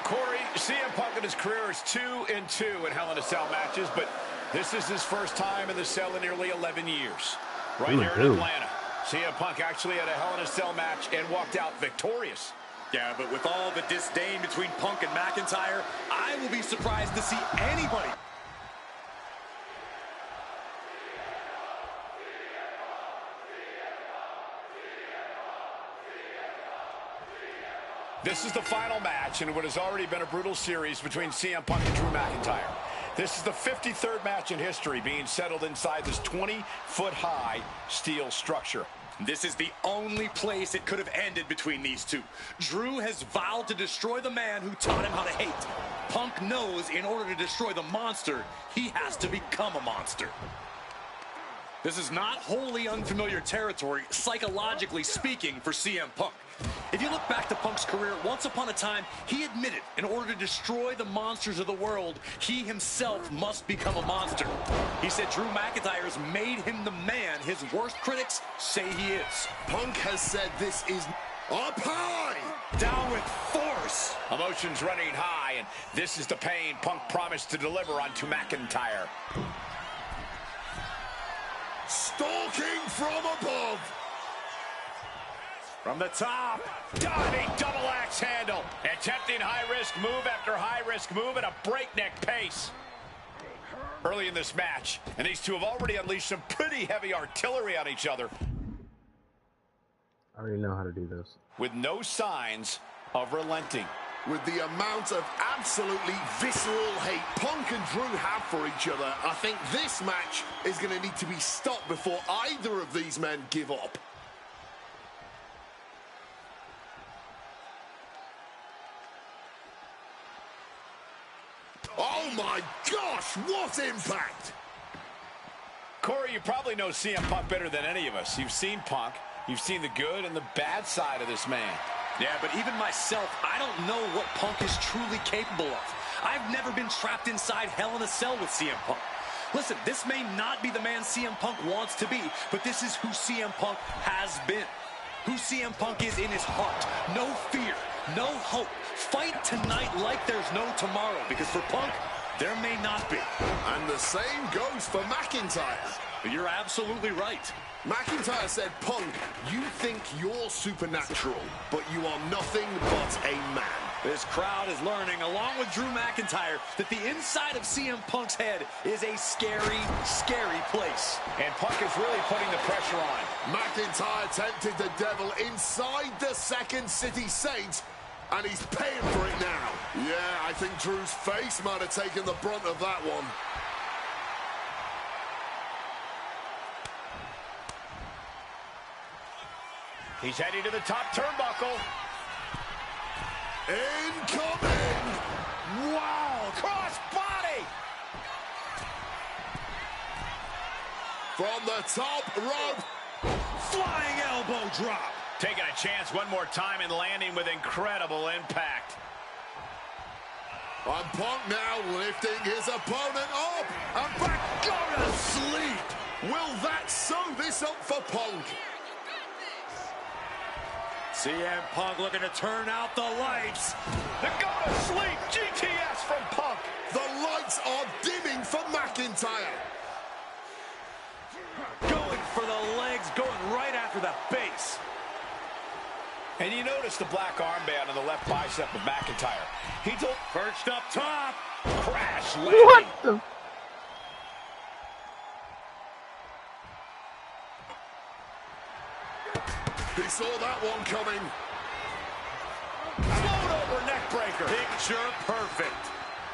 Corey, CM Punk in his career is 2-2 in Hell in a Cell matches, but this is his first time in the cell in nearly 11 years. Right here in Atlanta, CM Punk actually had a Hell in a Cell match and walked out victorious. Yeah, but with all the disdain between Punk and McIntyre, I will be surprised to see anybody. This is the final match in what has already been a brutal series between CM Punk and Drew McIntyre. This is the 53rd match in history being settled inside this 20-foot-high steel structure. This is the only place it could have ended between these two. Drew has vowed to destroy the man who taught him how to hate. Punk knows in order to destroy the monster, he has to become a monster. This is not wholly unfamiliar territory, psychologically speaking, for CM Punk. If you look back to Punk's career, once upon a time, he admitted in order to destroy the monsters of the world, he himself must become a monster. He said Drew McIntyre has made him the man his worst critics say he is. Punk has said this is up high! Down with force! Emotions running high, and this is the pain Punk promised to deliver onto McIntyre. Stalking from above! From the top, Diving double axe handle. Attempting high-risk move after high-risk move at a breakneck pace. Early in this match, and these two have already unleashed some pretty heavy artillery on each other. I already know how to do this. With no signs of relenting. With the amount of absolutely visceral hate Punk and Drew have for each other, I think this match is going to need to be stopped before either of these men give up. Oh my gosh, what impact! Corey, you probably know CM Punk better than any of us. You've seen Punk. You've seen the good and the bad side of this man. Yeah, but even myself, I don't know what Punk is truly capable of. I've never been trapped inside Hell in a Cell with CM Punk. Listen, this may not be the man CM Punk wants to be, but this is who CM Punk has been. Who CM Punk is in his heart. No fear, no hope. Fight tonight like there's no tomorrow, because for Punk, there may not be. And the same goes for McIntyre. You're absolutely right. McIntyre said, Punk, you think you're supernatural, but you are nothing but a man. This crowd is learning, along with Drew McIntyre, that the inside of CM Punk's head is a scary, scary place. And Punk is really putting the pressure on. McIntyre tempted the devil inside the Second City Saints, and he's paying for it now. Yeah, I think Drew's face might have taken the brunt of that one. He's heading to the top turnbuckle. Incoming! Wow, cross body! From the top rope. Flying elbow drop. Taking a chance one more time and landing with incredible impact. And Punk now lifting his opponent up. And back, go to sleep. Will that sew this up for Punk? CM Punk looking to turn out the lights. The go-to-sleep GTS from Punk. The lights are dimming for McIntyre. Going for the legs, going right after the base. And you notice the black armband on the left bicep of McIntyre. He took perched up top. Crash landing. What the? He saw that one coming. Float over neck breaker. Picture perfect.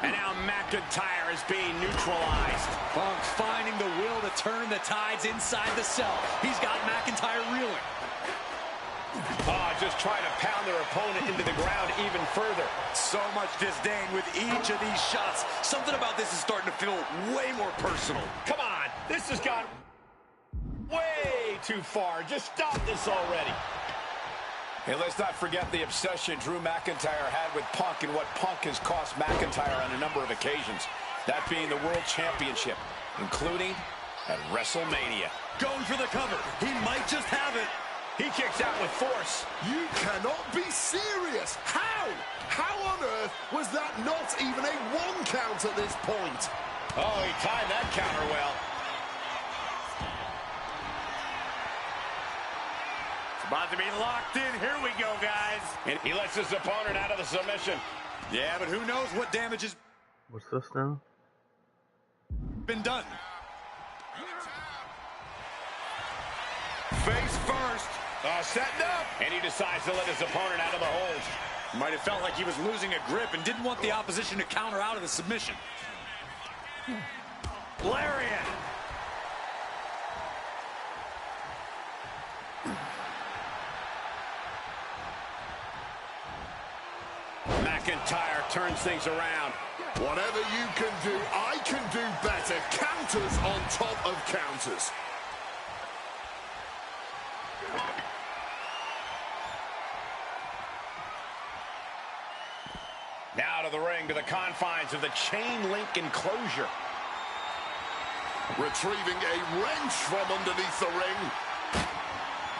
And now McIntyre is being neutralized. Punk finding the will to turn the tides inside the cell. He's got McIntyre reeling. Just trying to pound their opponent into the ground even further. So much disdain with each of these shots. Something about this is starting to feel way more personal. Come on, this has gone way too far. Just stop this already. And let's not forget the obsession Drew McIntyre had with Punk and what Punk has cost McIntyre on a number of occasions. That being the World Championship, including at WrestleMania. Going for the cover. He might just have it. He kicks out with force. You cannot be serious. How? How on earth was that not even a 1 count at this point? Oh, he timed that counter well. It's about to be locked in. Here we go, guys. And he lets his opponent out of the submission. Yeah, but who knows what damage has What's this now? been done. Face first. Setting up. And he decides to let his opponent out of the hold. Might have felt like he was losing a grip and didn't want the opposition to counter out of the submission. Lariat. McIntyre turns things around. Whatever you can do, I can do better. Counters on top of counters. Now to the ring, to the confines of the chain link enclosure. Retrieving a wrench from underneath the ring.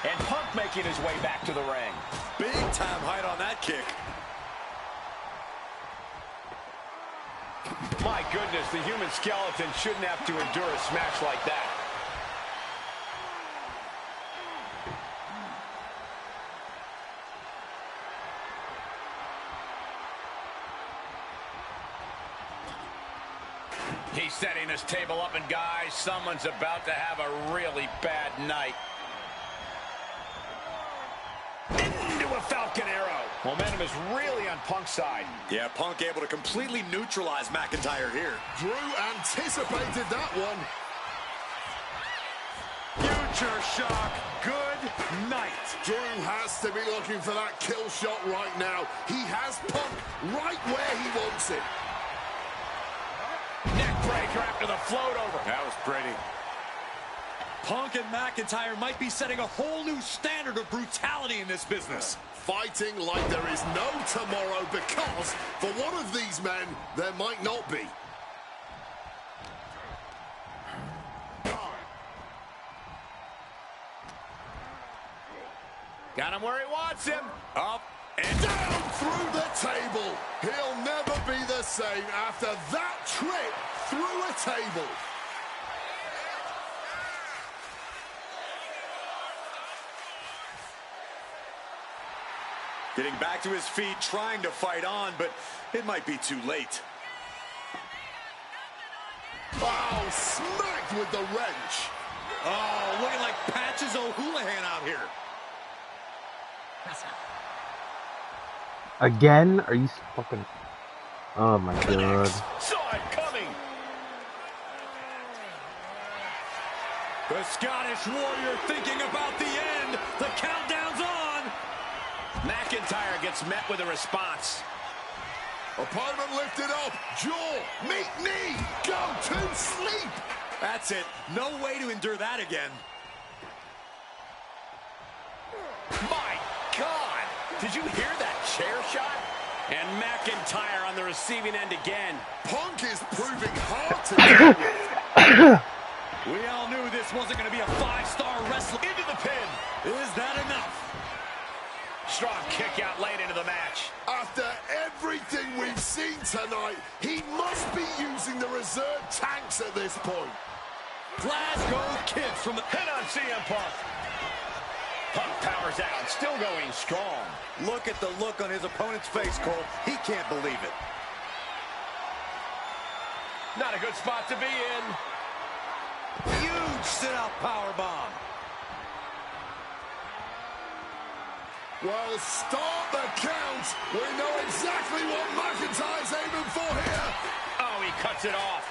And Punk making his way back to the ring. Big time height on that kick. My goodness, the human skeleton shouldn't have to endure a smash like that. He's setting his table up, and guys, someone's about to have a really bad night. Into a Falcon Arrow. Momentum is really on Punk's side. Yeah, Punk able to completely neutralize McIntyre here. Drew anticipated that one. Future shock. Good night. Drew has to be looking for that kill shot right now. He has Punk right where he wants it. Neckbreaker after the float over. That was pretty. Punk and McIntyre might be setting a whole new standard of brutality in this business. Fighting like there is no tomorrow, because for one of these men, there might not be. Got him where he wants him. Up and down through the table. He'll never be the same after that trip through a table. Getting back to his feet, trying to fight on, but it might be too late. Oh, smacked with the wrench. Oh, looking like Patches O'Houlihan out here. Again? Are you fucking... Oh my god. Saw it coming. The Scottish Warrior thinking about the end. The countdown's on. McIntyre gets met with a response. Opponent lifted up. Jaw, meet knee, go to sleep. That's it. No way to endure that again. My God! Did you hear that chair shot? And McIntyre on the receiving end again. Punk is proving hard to deal with. We all knew this wasn't going to be a 5-star wrestler. Into the pin. Is that enough? Strong kick out late into the match. After everything we've seen tonight, he must be using the reserve tanks at this point. Glasgow Kids from the Hit on CM Punk. Punk powers out, still going strong. Look at the look on his opponent's face, Cole. He can't believe it. Not a good spot to be in. Huge sit-out powerbomb. Well, start the count. We know exactly what McIntyre's aiming for here. Oh, he cuts it off.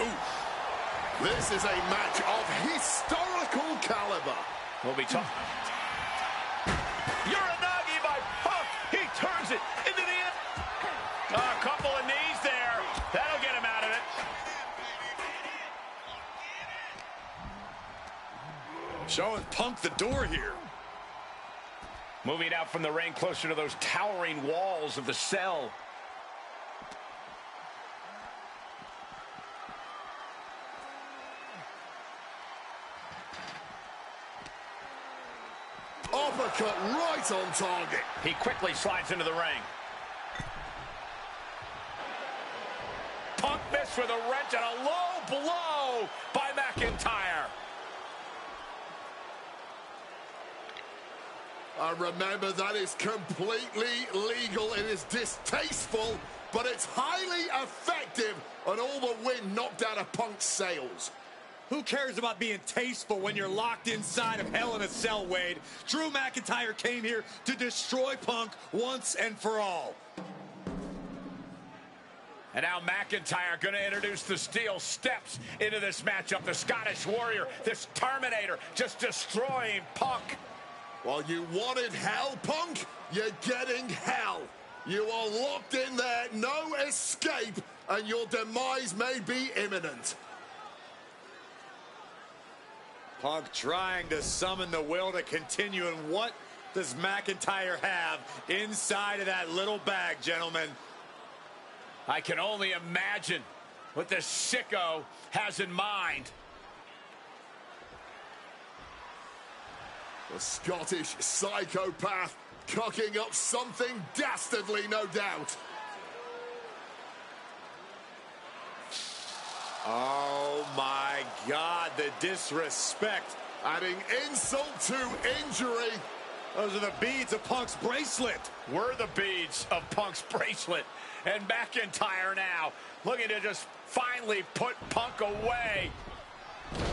Ooh. This is a match of historical caliber. We'll be tough. Uranagi by Punk. He turns it into the end. A couple of knees there. That'll get him out of it. Showing Punk the door here. Moving out from the ring closer to those towering walls of the cell. Uppercut right on target. He quickly slides into the ring. Punk missed with a wrench and a low blow by McIntyre. Remember, that is completely legal. It is distasteful, but it's highly effective, and all the wind knocked out of Punk's sails. Who cares about being tasteful when you're locked inside of Hell in a Cell, Wade? Drew McIntyre came here to destroy Punk once and for all. And now McIntyre going to introduce the steel steps into this matchup. The Scottish Warrior, this Terminator, just destroying Punk. Well, you wanted hell, Punk? You're getting hell. You are locked in there, no escape, and your demise may be imminent. Punk trying to summon the will to continue, and what does McIntyre have inside of that little bag, gentlemen? I can only imagine what this sicko has in mind. The Scottish psychopath cocking up something dastardly, no doubt. Oh my God, the disrespect. Adding insult to injury. Those are the beads of Punk's bracelet. Were the beads of Punk's bracelet. And McIntyre now looking to just finally put Punk away.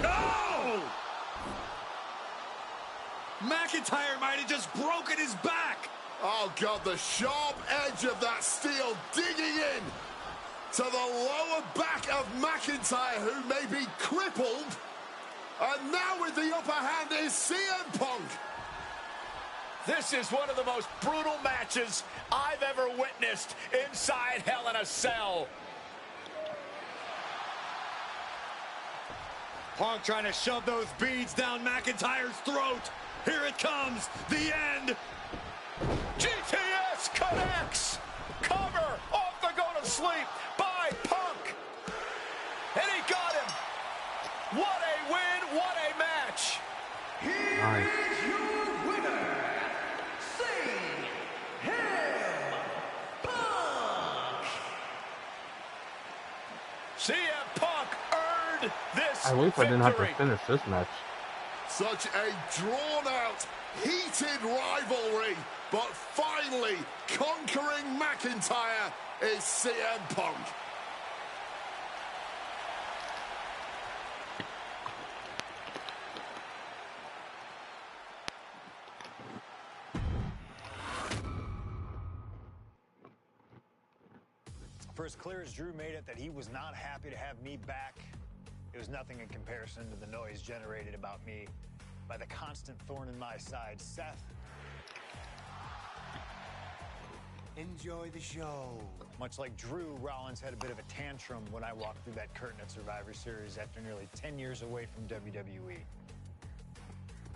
No! McIntyre might have just broken his back. Oh, God, the sharp edge of that steel digging in to the lower back of McIntyre, who may be crippled. And now with the upper hand is CM Punk. This is one of the most brutal matches I've ever witnessed inside Hell in a Cell. Punk trying to shove those beads down McIntyre's throat. Here it comes, the end. GTS connects. Cover off the go to sleep by Punk. And he got him. What a win, what a match. Here is your winner, CM Punk earned this I wish I didn't have to victory. finish this match. Such a drawn-out, heated rivalry, but finally conquering McIntyre is CM Punk. For as clear as Drew made it that he was not happy to have me back, it was nothing in comparison to the noise generated about me by the constant thorn in my side, Seth. Enjoy the show. Much like Drew, Rollins had a bit of a tantrum when I walked through that curtain at Survivor Series after nearly 10 years away from WWE.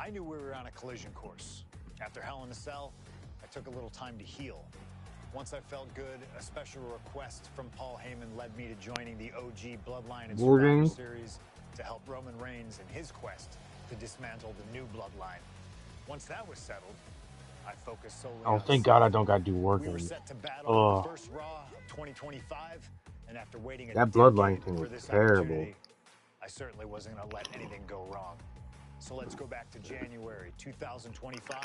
I knew we were on a collision course. After Hell in a Cell, I took a little time to heal. Once I felt good, a special request from Paul Heyman led me to joining the OG Bloodline and Survivor Series to help Roman Reigns in his quest to dismantle the new Bloodline. Once that was settled, I focused solely on thank God I don't got to do work. We were set to battle the first Raw of 2025, and after waiting a that Bloodline thing for was this terrible. I certainly wasn't going to let anything go wrong. So let's go back to January 2025,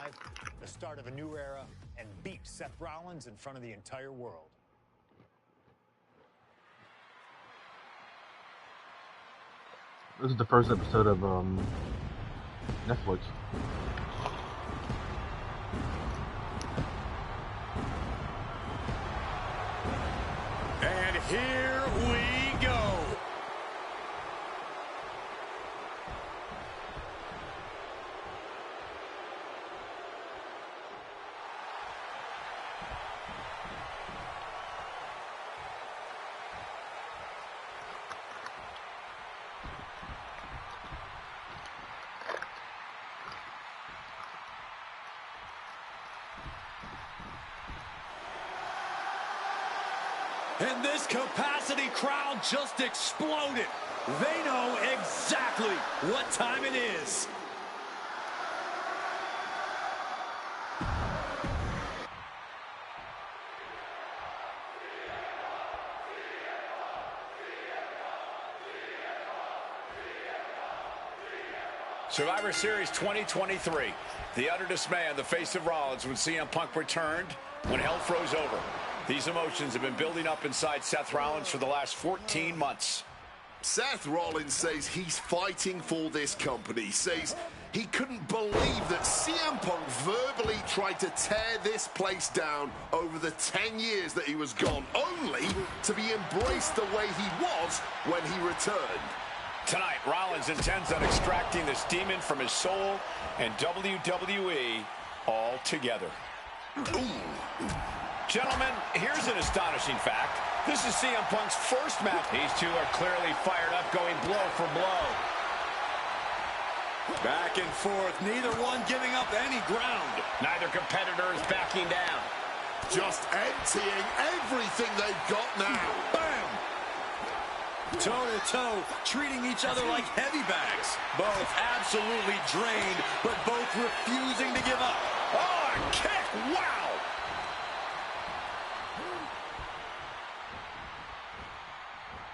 the start of a new era, and beat Seth Rollins in front of the entire world. This is the first episode of Netflix. And here we go. And this capacity crowd just exploded. They know exactly what time it is. Survivor Series 2023. The utter dismay on the face of Rollins when CM Punk returned, when hell froze over. These emotions have been building up inside Seth Rollins for the last 14 months. Seth Rollins says he's fighting for this company, says he couldn't believe that CM Punk verbally tried to tear this place down over the 10 years that he was gone, only to be embraced the way he was when he returned. Tonight, Rollins intends on extracting this demon from his soul and WWE altogether. Gentlemen, here's an astonishing fact. This is CM Punk's first match. These two are clearly fired up, going blow for blow. Back and forth, neither one giving up any ground. Neither competitor is backing down. Just emptying everything they've got now. Bam! Toe-to-toe, treating each other like heavy bags. Both absolutely drained, but both refusing to give up. Oh, a kick! Wow!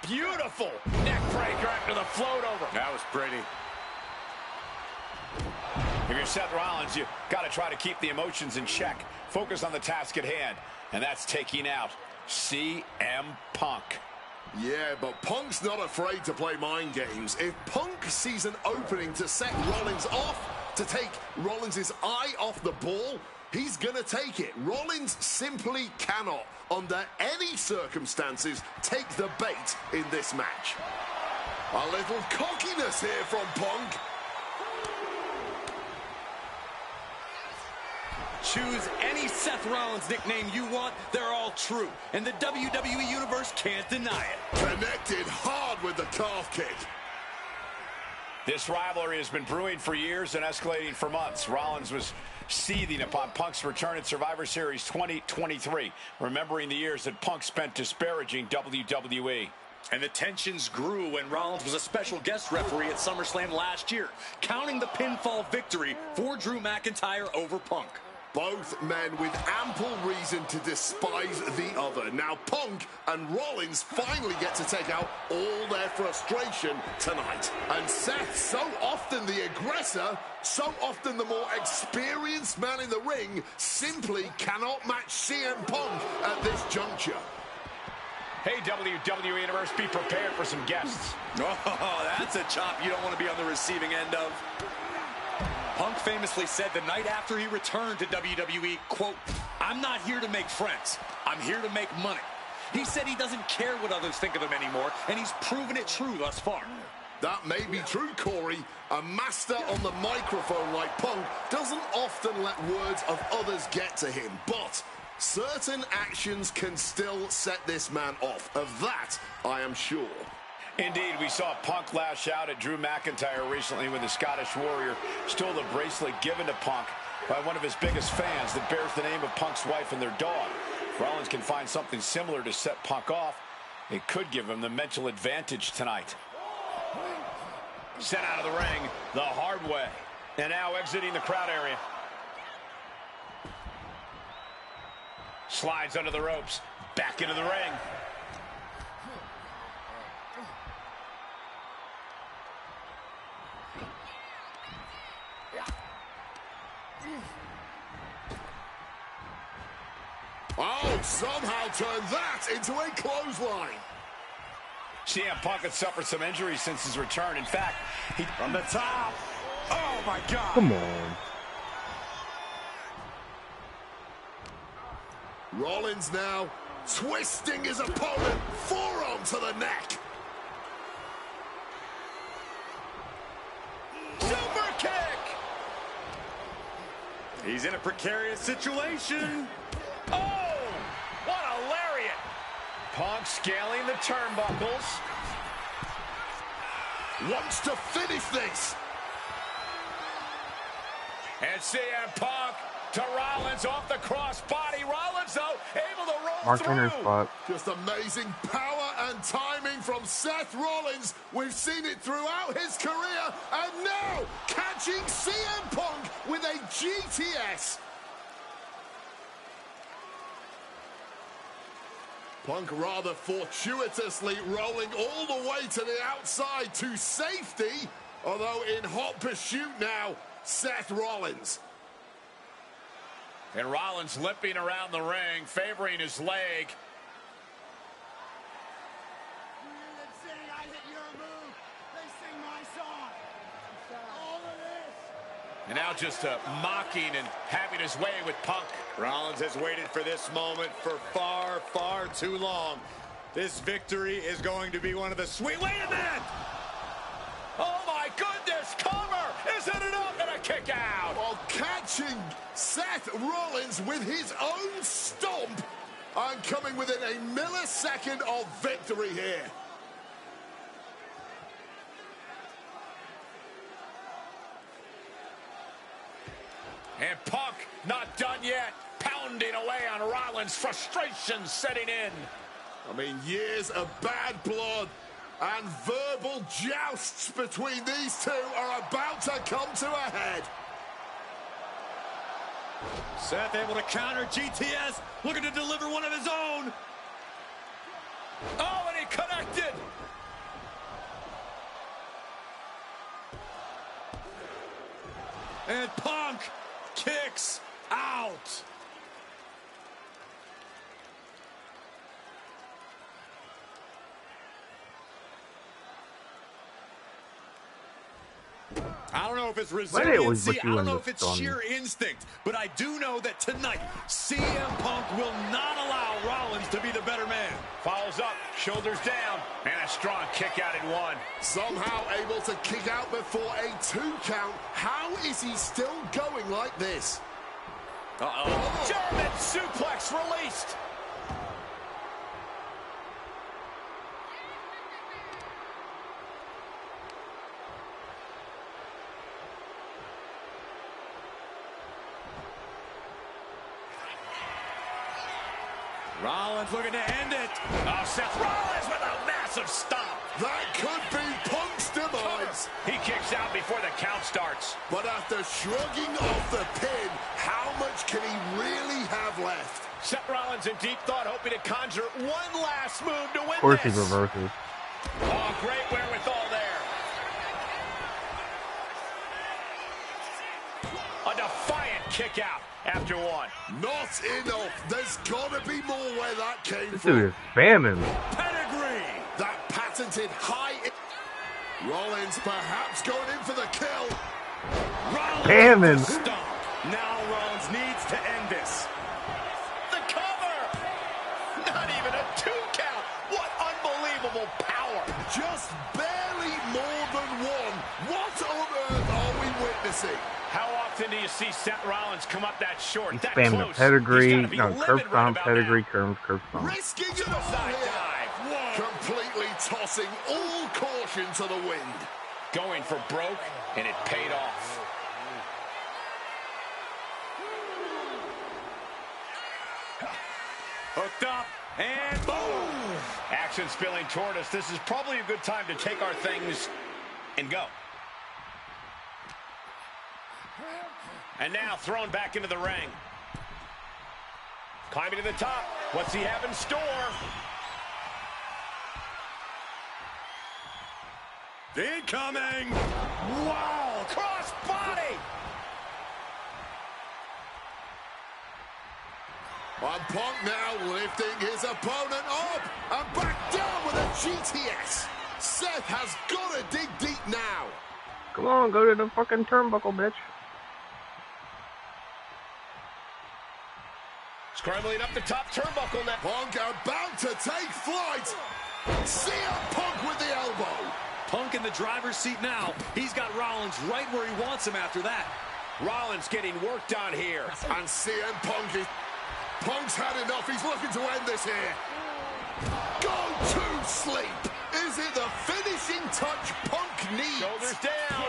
Beautiful neck breaker after the float over. That was pretty. If you're Seth Rollins, you got to try to keep the emotions in check. Focus on the task at hand, and that's taking out CM Punk. Yeah, but Punk's not afraid to play mind games. If Punk sees an opening to set Rollins off, to take Rollins' eye off the ball, he's going to take it. Rollins simply cannot, under any circumstances, take the bait in this match. A little cockiness here from Punk. Choose any Seth Rollins nickname you want, they're all true. And the WWE Universe can't deny it. Connected hard with the calf kick. This rivalry has been brewing for years and escalating for months. Rollins was seething upon Punk's return at Survivor Series 2023, remembering the years that Punk spent disparaging WWE. And the tensions grew when Rollins was a special guest referee at SummerSlam last year, counting the pinfall victory for Drew McIntyre over Punk. Both men with ample reason to despise the other. Now Punk and Rollins finally get to take out all their frustration tonight. And Seth, so often the aggressor, so often the more experienced man in the ring, simply cannot match CM Punk at this juncture. Hey, WWE Universe, be prepared for some guests. Oh, that's a chop you don't want to be on the receiving end of. Punk famously said the night after he returned to WWE, quote, "I'm not here to make friends. I'm here to make money." He said he doesn't care what others think of him anymore, and he's proven it true thus far. That may be true, Corey. A master on the microphone like Punk doesn't often let words of others get to him, but certain actions can still set this man off. Of that, I am sure. Indeed, we saw Punk lash out at Drew McIntyre recently when the Scottish Warrior stole the bracelet given to Punk by one of his biggest fans that bears the name of Punk's wife and their dog. If Rollins can find something similar to set Punk off, it could give him the mental advantage tonight. Sent out of the ring the hard way, and now exiting the crowd area. Slides under the ropes, back into the ring. Oh, somehow turned that into a clothesline. CM Punk had suffered some injuries since his return. In fact, he from the top. Oh, my God. Come on. Rollins now twisting his opponent, forearm to the neck. Super kick! He's in a precarious situation. Oh, what a lariat! Punk scaling the turnbuckles. Wants to finish this. And CM Punk to Rollins off the crossbody. Rollins, though, able to roll Mark through. spot. Just amazing power and timing from Seth Rollins. We've seen it throughout his career. And now, catching CM Punk with a GTS. Punk rather fortuitously rolling all the way to the outside to safety. Although in hot pursuit now, Seth Rollins. And Rollins limping around the ring, favoring his leg. And now just mocking and having his way with Punk. Rollins has waited for this moment for far, far too long. This victory is going to be one of the sweet... Wait a minute! Oh, my goodness! Cover! Isn't it up? And a kick out! While catching Seth Rollins with his own stomp and coming within a millisecond of victory here. And Punk not done yet. Pounding away on Rollins. Frustration setting in. I mean, years of bad blood and verbal jousts between these two are about to come to a head. Seth able to counter GTS, looking to deliver one of his own. Oh, and he connected. And Punk kicks out. I don't know if it's resiliency, I don't know if it's sheer instinct, but I do know that tonight, CM Punk will not allow Rollins to be the better man. Follows up, shoulders down, and a strong kick out in one. Somehow able to kick out before a 2 count. How is he still going like this? Uh-oh. German suplex released. Rollins looking to end it. Oh, Seth Rollins with a massive stomp. That could be Punk's demise. He kicks out before the count starts. But after shrugging off the pin, how much can he really have left? Seth Rollins in deep thought, hoping to conjure one last move to win this. Of course he reverses. Oh, great wherewithal there. A defiant kick out after one. Not enough. There's got to be more where that came This from. dude is spamming. Pedigree. That patented high... Rollins perhaps going in for the kill. Spamming. Now Rollins needs to end this. The cover. Not even a 2 count. What unbelievable power. Just barely more than one. What on earth are we witnessing? How often do you see Seth Rollins come up that short, He's that spamming close? the pedigree. He's No, curb right stomp, about pedigree, now. curb stomp. Risking it all Suicide here. dive. Completely tossing all caution to the wind. Going for broke, and it paid off. Hooked up, and boom! Action spilling toward us. This is probably a good time to take our things and go. And now thrown back into the ring. Climbing to the top. What's he have in store? Incoming! Wow! Cross body! And Punk now lifting his opponent up and back down with a GTS. Seth has got to dig deep now. Come on, go to the fucking turnbuckle, bitch. Scrambling up the top turnbuckle now. Punk about to take flight. CM Punk with the elbow. Punk in the driver's seat now. He's got Rollins right where he wants him after that. Rollins getting worked on here. And CM Punk is... Punk's had enough. He's looking to end this here. Go to sleep. Is it the finishing touch Punk needs? Shoulders down.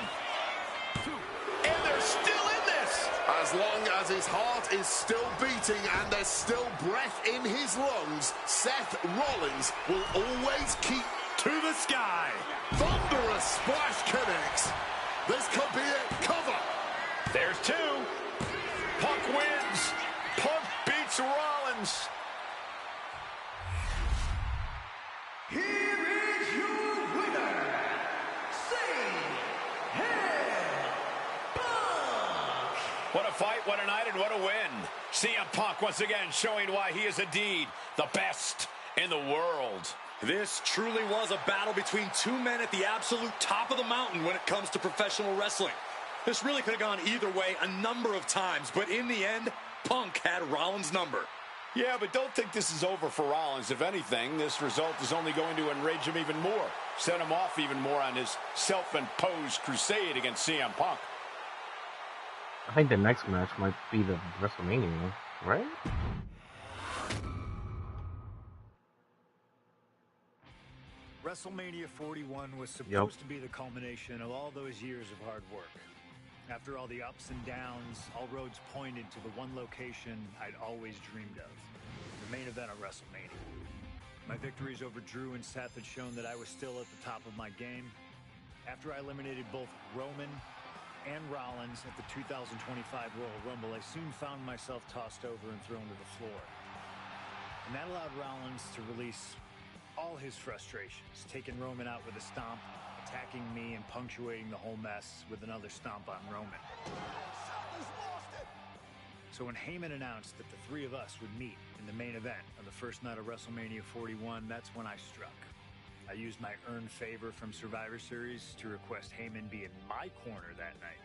And they're still in this. As long as his heart is still beating and there's still breath in his lungs, Seth Rollins will always keep To the sky. thunderous splash connects. This could be it. Cover. There's 2. Punk wins. Punk beats Rollins. Here is your winner, CM Punk. What a fight, what a night, and what a win. CM Punk once again showing why he is indeed the best in the world. This truly was a battle between two men at the absolute top of the mountain when it comes to professional wrestling. This really could have gone either way a number of times, but in the end, Punk had Rollins' number. Yeah, but don't think this is over for Rollins. If anything, this result is only going to enrage him even more, set him off even more on his self-imposed crusade against CM Punk. I think the next match might be the WrestleMania, right? WrestleMania 41 was supposed to be the culmination of all those years of hard work. After all the ups and downs, all roads pointed to the one location I'd always dreamed of, the main event of WrestleMania. My victories over Drew and Seth had shown that I was still at the top of my game. After I eliminated both Roman and Rollins at the 2025 Royal Rumble, I soon found myself tossed over and thrown to the floor. And that allowed Rollins to release all his frustrations, taking Roman out with a stomp, attacking me and punctuating the whole mess with another stomp on Roman. So when Heyman announced that the three of us would meet in the main event of the first night of WrestleMania 41, that's when I struck. I used my earned favor from Survivor Series to request Heyman be in my corner that night.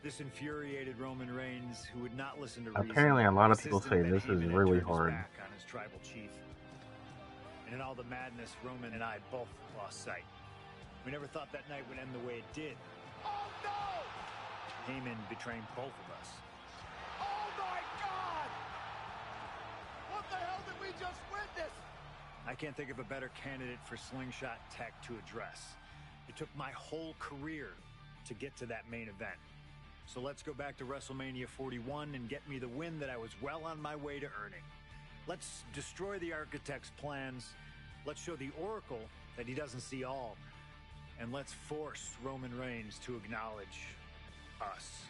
This infuriated Roman Reigns, who would not listen to reason. Apparently a lot of people say insisted that this is Heyman had really turned his hard. back on his tribal chief. And in all the madness, Roman and I both lost sight. We never thought that night would end the way it did. Oh, no! Heyman betraying both of us. Oh, my God! What the hell did we just witness? I can't think of a better candidate for slingshot tech to address. It took my whole career to get to that main event. So let's go back to WrestleMania 41 and get me the win that I was well on my way to earning. Let's destroy the architect's plans. Let's show the Oracle that he doesn't see all. And let's force Roman Reigns to acknowledge us.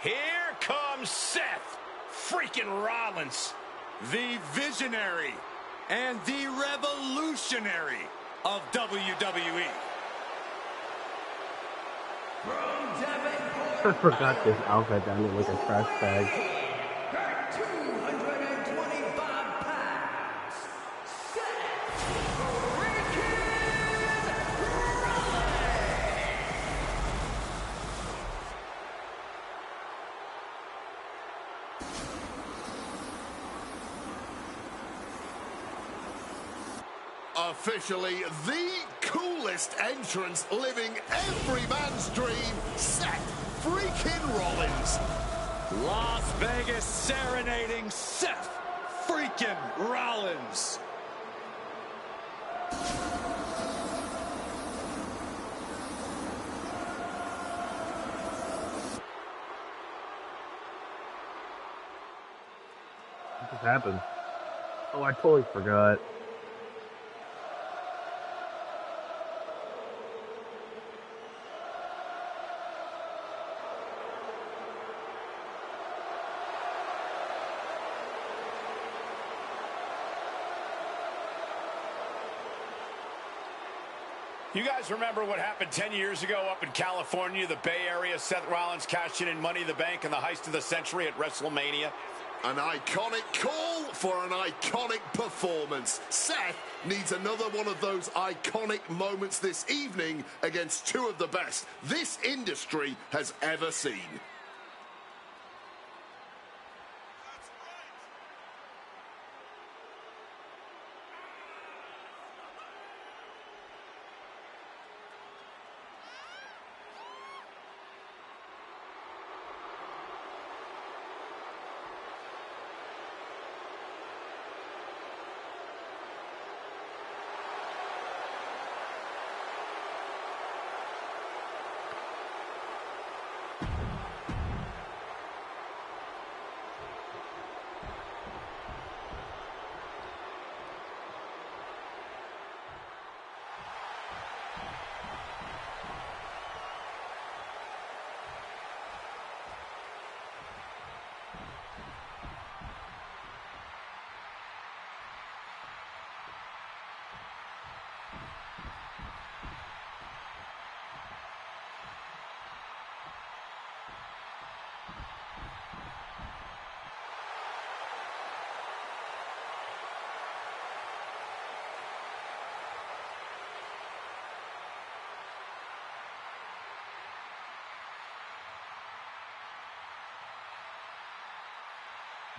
Here comes Seth freaking Rollins. The visionary and the revolutionary of WWE. I forgot this outfit that looked like a trash bag. 225 pounds, Seth freaking Rollins. Officially the coolest entrance living every man's dream, Seth freaking Rollins. Las Vegas serenading Seth freaking Rollins. What just happened? Oh, I totally forgot. You guys remember what happened 10 years ago up in California, the Bay Area? Seth Rollins cashing in Money in the Bank in the heist of the century at WrestleMania. An iconic call for an iconic performance. Seth needs another one of those iconic moments this evening against two of the best this industry has ever seen.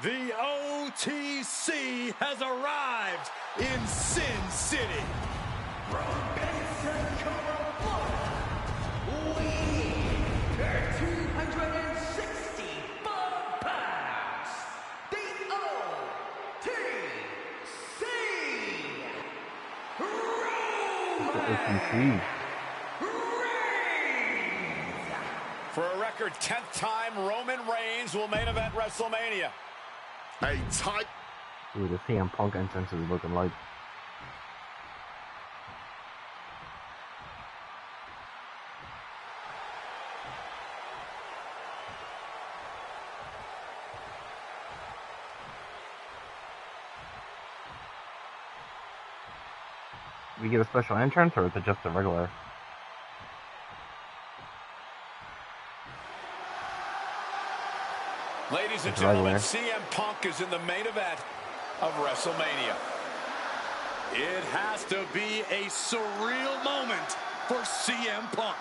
The OTC has arrived in Sin City. From Pensacola, Florida, weighing 265 pounds, the OTC, Reigns. For a record 10th time, Roman Reigns will main event WrestleMania. A tight... Ooh, the CM Punk entrance is looking like. We get a special entrance, or is it just a regular? Ladies and gentlemen, CM Punk is in the main event of WrestleMania. It has to be a surreal moment for CM Punk.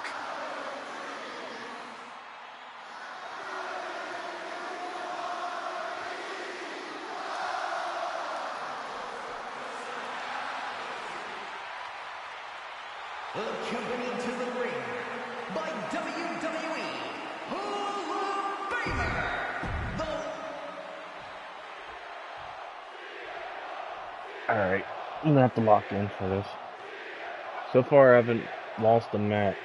Accompanied to the ring by WWE Hall of Famer, Alright, I'm gonna have to lock in for this. So far, I haven't lost a match.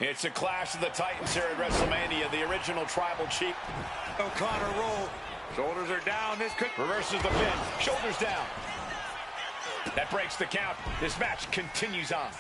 It's a clash of the Titans here at WrestleMania. The original Tribal Chief. O'Connor roll. Shoulders are down. This could... Reverses the pin. Shoulders down. That breaks the count. This match continues on.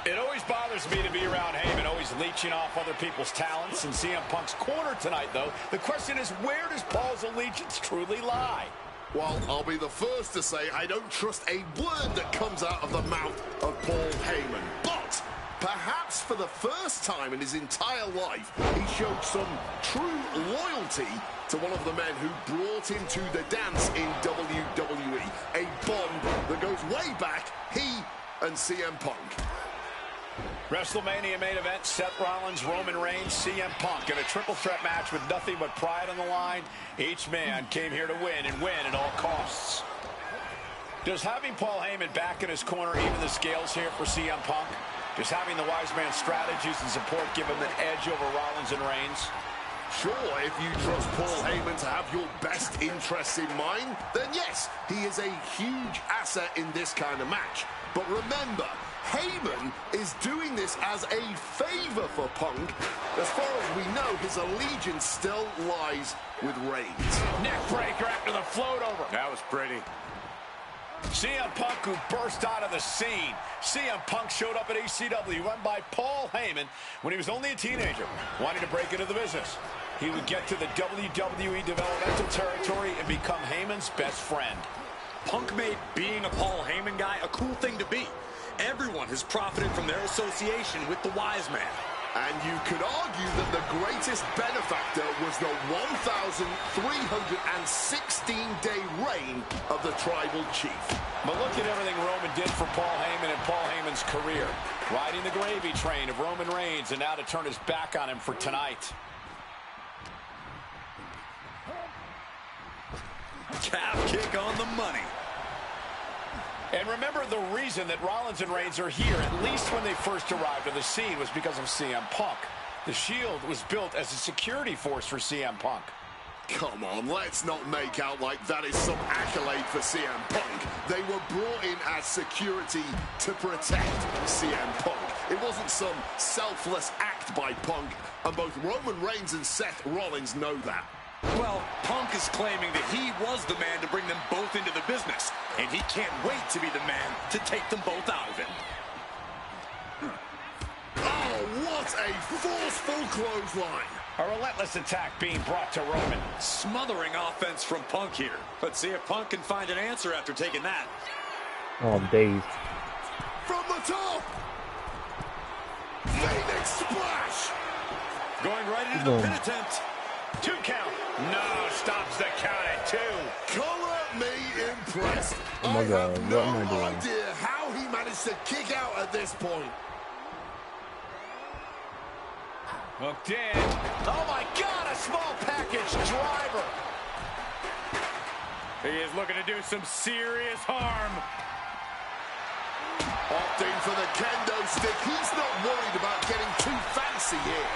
It always bothers me to be around Heyman, always leeching off other people's talents. In CM Punk's corner tonight, though, the question is, where does Paul's allegiance truly lie? Well, I'll be the first to say I don't trust a word that comes out of the mouth of Paul Heyman. But perhaps for the first time in his entire life, he showed some true loyalty to one of the men who brought him to the dance in WWE. A bond that goes way back, he and CM Punk. WrestleMania main event, Seth Rollins, Roman Reigns, CM Punk in a triple threat match with nothing but pride on the line. Each man came here to win and win at all costs. Does having Paul Heyman back in his corner even the scales here for CM Punk? Does having the wise man's strategies and support give him an edge over Rollins and Reigns? Sure, if you trust Paul Heyman to have your best interests in mind, then yes, he is a huge asset in this kind of match. But remember, Heyman is doing this as a favor for Punk. As far as we know, his allegiance still lies with Reigns. Neck breaker after the float over. That was pretty. CM Punk, who burst out of the scene. CM Punk showed up at ECW, run by Paul Heyman, when he was only a teenager, wanting to break into the business. He would get to the WWE developmental territory and become Heyman's best friend. Punk made being a Paul Heyman guy a cool thing to be. Everyone has profited from their association with the wise man. And you could argue that the greatest benefactor was the 1,316-day reign of the Tribal Chief. But look at everything Roman did for Paul Heyman and Paul Heyman's career. Riding the gravy train of Roman Reigns, and now to turn his back on him for tonight. Calf kick on the money. And remember, the reason that Rollins and Reigns are here, at least when they first arrived on the scene, was because of CM Punk. The Shield was built as a security force for CM Punk. Come on, let's not make out like that is some accolade for CM Punk. They were brought in as security to protect CM Punk. It wasn't some selfless act by Punk, and both Roman Reigns and Seth Rollins know that. Well, Punk is claiming that he was the man to bring them both into the business, and he can't wait to be the man to take them both out of it. Oh, what a forceful clothesline. A relentless attack being brought to Roman. Smothering offense from Punk here. Let's see if Punk can find an answer after taking that. Oh, I'm dazed. From the top. Phoenix splash. Going right into the pin attempt. 2 count. No, stops the count at 2. Color me impressed. Oh my God, I have what am I no doing? idea how he managed to kick out at this point. Hooked in. Oh my God, a small package driver. He is looking to do some serious harm. Opting for the kendo stick. He's not worried about getting too fancy here.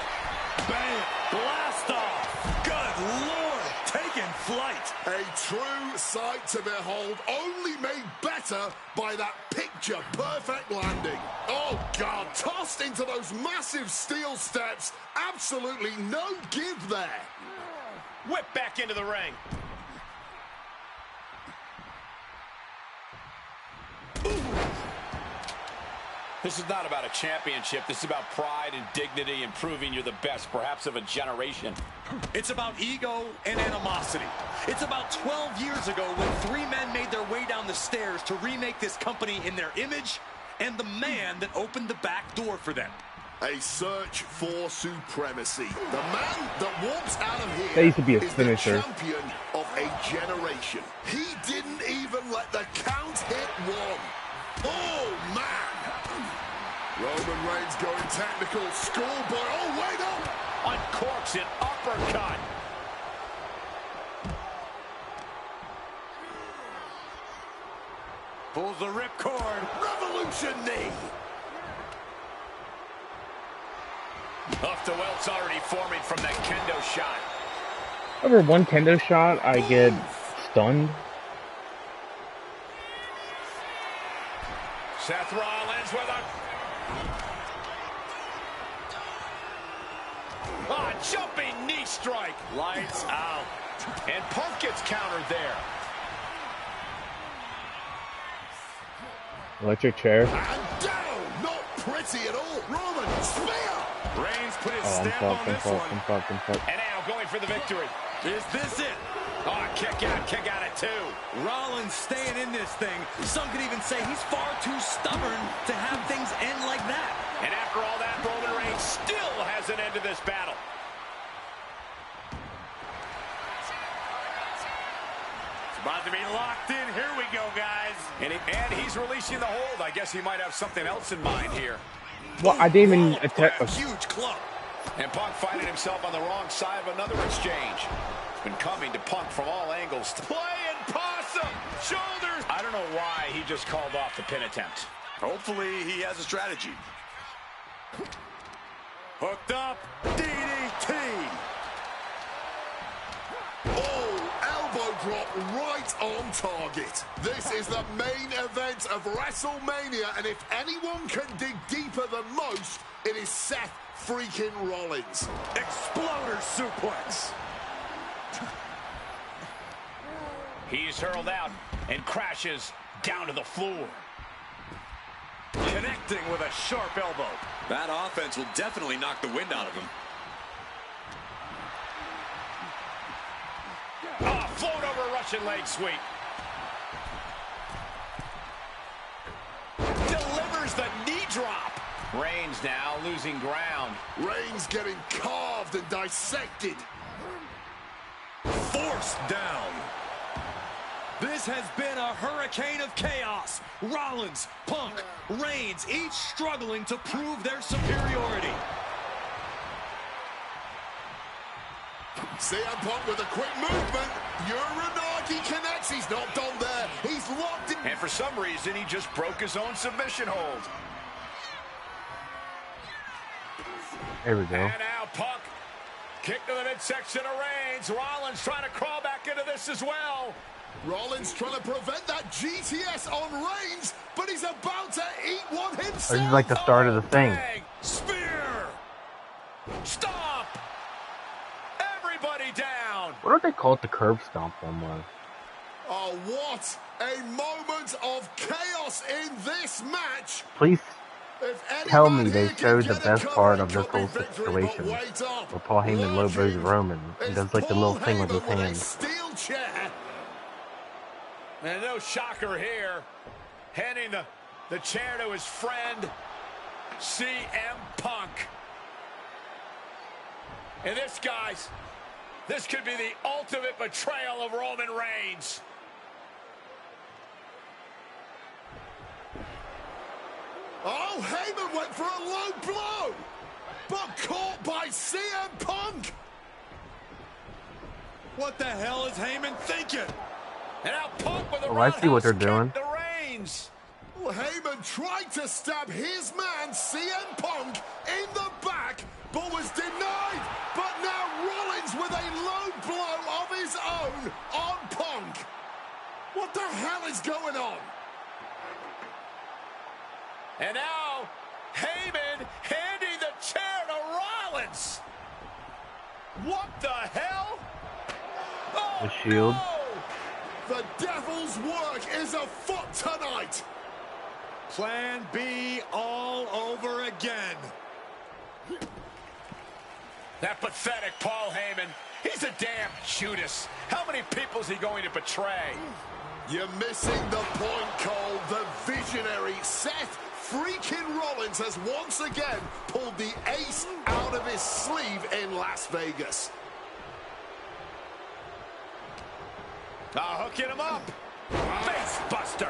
Bam! Blast off! Good Lord! Taking flight! A true sight to behold, only made better by that picture-perfect landing. Oh, God, tossed into those massive steel steps. Absolutely no give there. Whip back into the ring. This is not about a championship. This is about pride and dignity and proving you're the best, perhaps of a generation. It's about ego and animosity. It's about 12 years ago when 3 men made their way down the stairs to remake this company in their image, and the man that opened the back door for them. A search for supremacy. The man that walks out of here That used to be a is finisher. the champion of a generation. He didn't even let the count hit 1. Oh, man. Roman Reigns going technical. Schoolboy. Oh, wait up. Uncorks an uppercut. Pulls the ripcord. Revolution knee. Off the welts already forming from that kendo shot. Over one kendo shot, I get stunned. Seth Rollins with a jumping knee strike. Lights out. And Punk gets countered there. Electric chair. And down. Not pretty at all. Roman spear. Reigns put his Oh, stamp on this one. I'm fucked. And now going for the victory. Is this it? Oh, kick out at 2. Rollins staying in this thing. Some could even say he's far too stubborn to have things end like that. And after all that, Roman Reigns still has an end to this battle. It's about to be locked in. Here we go, guys. And he's releasing the hold. I guess he might have something else in mind here. Well, I didn't even attack. A huge club. And Punk finding himself on the wrong side of another exchange. It's been coming to Punk from all angles. Playing possum. Shoulders. I don't know why he just called off the pin attempt. Hopefully he has a strategy. Hooked up. DDT. Oh, elbow drop right on target. This is the main event of WrestleMania, and if anyone can dig deeper than most, it is Seth freaking Rollins. Exploder suplex. He's hurled out and crashes down to the floor. Connecting with a sharp elbow. That offense will definitely knock the wind out of him. Oh, float over Russian leg sweep. Delivers the knee drop. Reigns now losing ground. Reigns getting carved and dissected. Forced down. This has been a hurricane of chaos. Rollins, Punk, Reigns, each struggling to prove their superiority. CM Punk with a quick movement. Uranagi connects. He's not done there. He's locked in. And for some reason, he just broke his own submission hold. There we go. And now Punk. Kick to the midsection of Reigns. Rollins trying to crawl back into this as well. Rollins trying to prevent that GTS on Reigns, but he's about to eat one himself. This is like the start of the thing. Bang. Spear. Stop. Everybody down. What do they call it? The curb stomp almost. Oh, what a moment of chaos in this match. Please If tell me anyone they here showed can the get a best cover, part it of this could be whole victory, situation. but wait up. Where Paul Heyman low blows Roman and It's does like the Paul little thing with his Heyman hand. a steel chair. And no shocker here. Handing the chair to his friend, CM Punk. And this, guys, this could be the ultimate betrayal of Roman Reigns. Oh, Heyman went for a low blow, but caught by CM Punk. What the hell is Heyman thinking? And now Punk with a Oh, I see what they're roundhouse doing. kick to Reigns. Well, Heyman tried to stab his man, CM Punk, in the back, but was denied. But now Rollins with a low blow of his own on Punk. What the hell is going on? And now Heyman handing the chair to Rollins. What the hell? Oh, The Shield. no! The devil's work is afoot tonight. Plan B all over again. That pathetic Paul Heyman. He's a damn Judas. How many people is he going to betray? You're missing the point, Cole. The visionary Seth freaking Rollins has once again pulled the ace out of his sleeve in Las Vegas. Hooking him up. Face buster.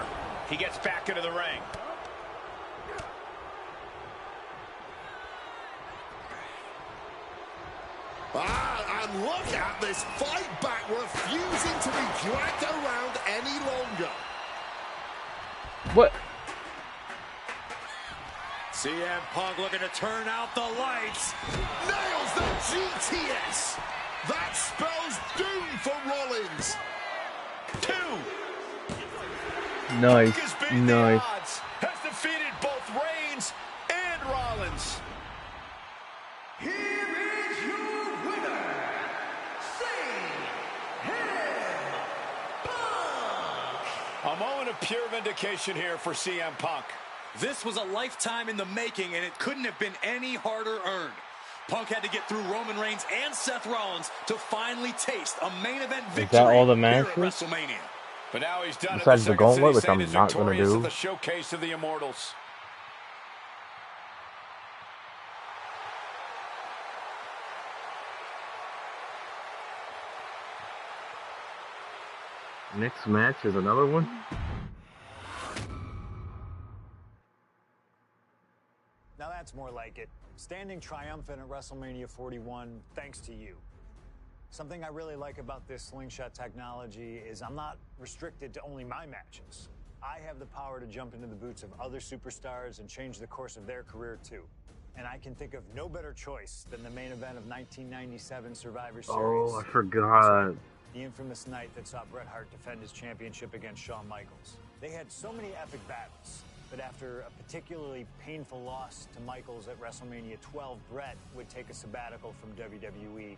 He gets back into the ring. And look at this fight back, refusing to be dragged around any longer. What? CM Punk looking to turn out the lights. Nails the GTS. That spells doom for Rollins. 2. Nice. Punk has beaten the Nice. odds. Has defeated A moment of pure vindication here for CM Punk. This was a lifetime in the making, and it couldn't have been any harder earned. Punk had to get through Roman Reigns and Seth Rollins to finally taste a main event victory Is that all the here matches? at WrestleMania. But now he's done Besides it. the gauntlet, which I'm not going to do. At the showcase of the Immortals. Next match is another one. Now that's more like it. Standing triumphant at WrestleMania 41 thanks to you. Something I really like about this slingshot technology is I'm not restricted to only my matches. I have the power to jump into the boots of other superstars and change the course of their career too. And I can think of no better choice than the main event of 1997 Survivor Series. Oh, I forgot. The infamous night that saw Bret Hart defend his championship against Shawn Michaels. They had so many epic battles, but after a particularly painful loss to Michaels at WrestleMania 12, Bret would take a sabbatical from WWE,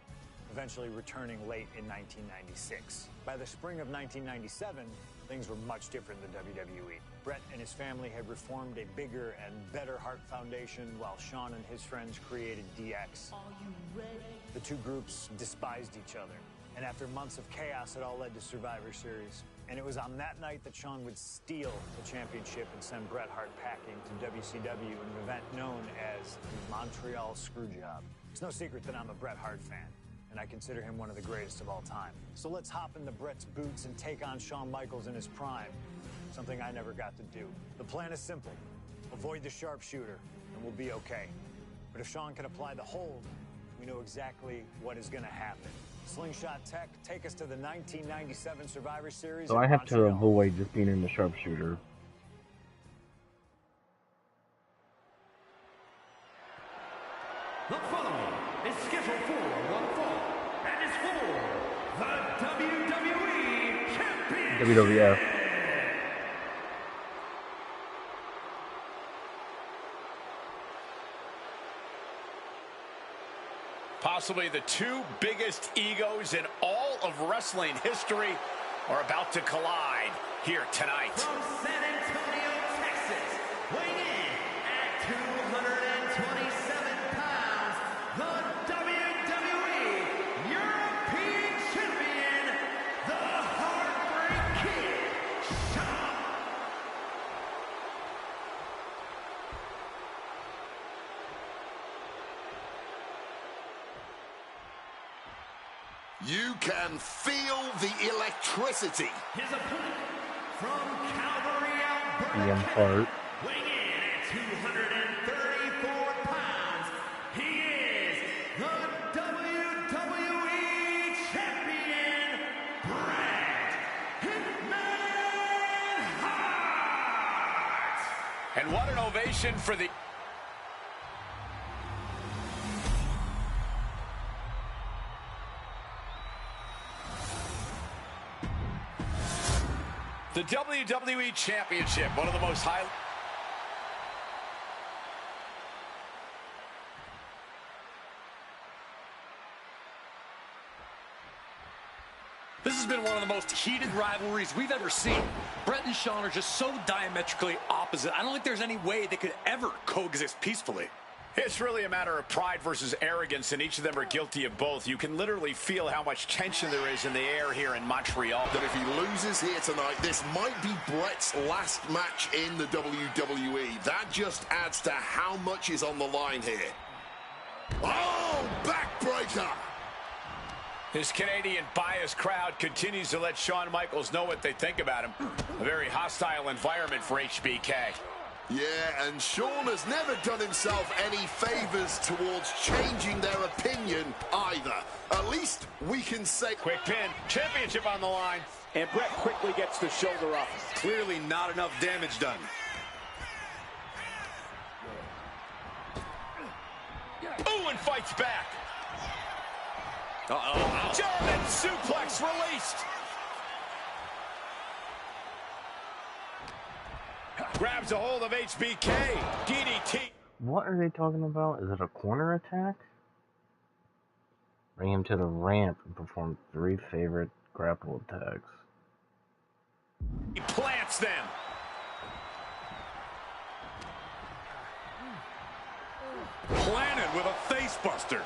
eventually returning late in 1996. By the spring of 1997, things were much different than WWE. Bret and his family had reformed a bigger and better Hart Foundation, while Shawn and his friends created DX. Are you ready? The two groups despised each other. And after months of chaos, it all led to Survivor Series. And it was on that night that Shawn would steal the championship and send Bret Hart packing to WCW in an event known as the Montreal Screwjob. It's no secret that I'm a Bret Hart fan, and I consider him one of the greatest of all time. So let's hop into Bret's boots and take on Shawn Michaels in his prime, something I never got to do. The plan is simple. Avoid the sharpshooter, and we'll be okay. But if Shawn can apply the hold, we know exactly what is going to happen. Slingshot Tech, take us to the 1997 Survivor Series. So I have to avoid just being in the sharpshooter. The following is scheduled for one fall, and is for the WWE Championship. WWF. Possibly the two biggest egos in all of wrestling history are about to collide here tonight. From San Antonio, Texas, weighing in at 227 pounds, the WWE European Champion, the Heartbreak Kid, Shawn. You can feel the electricity. His opponent from Calgary, Alberta, CM Hart. weighing in at 234 pounds, he is the WWE Champion, Bret Hitman Hart. And what an ovation for the... The WWE Championship, one of the most high... This has been one of the most heated rivalries we've ever seen. Bret and Shawn are just so diametrically opposite. I don't think there's any way they could ever coexist peacefully. It's really a matter of pride versus arrogance, and each of them are guilty of both. You can literally feel how much tension there is in the air here in Montreal. That if he loses here tonight, this might be Bret's last match in the WWE. That just adds to how much is on the line here. Oh, backbreaker! This Canadian biased crowd continues to let Shawn Michaels know what they think about him. A very hostile environment for HBK. Yeah, and Shawn has never done himself any favors towards changing their opinion either. At least we can say... Quick pin, championship on the line. And Bret quickly gets the shoulder up. Clearly not enough damage done. Ooh, and fights back. Uh-oh. German suplex released. Grabs a hold of HBK. DDT. What are they talking about? Is it a corner attack? Bring him to the ramp and perform 3 favorite grapple attacks. He plants blocks them. Planted with a face buster.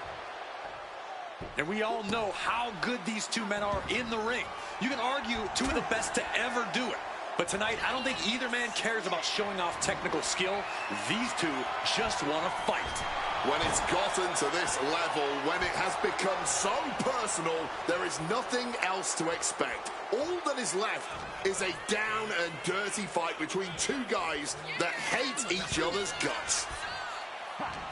And we all know how good these two men are in the ring. You can argue two of the best to ever do it. But tonight, I don't think either man cares about showing off technical skill. These two just want to fight. When it's gotten to this level, when it has become so personal, there is nothing else to expect. All that is left is a down and dirty fight between two guys that hate each other's guts.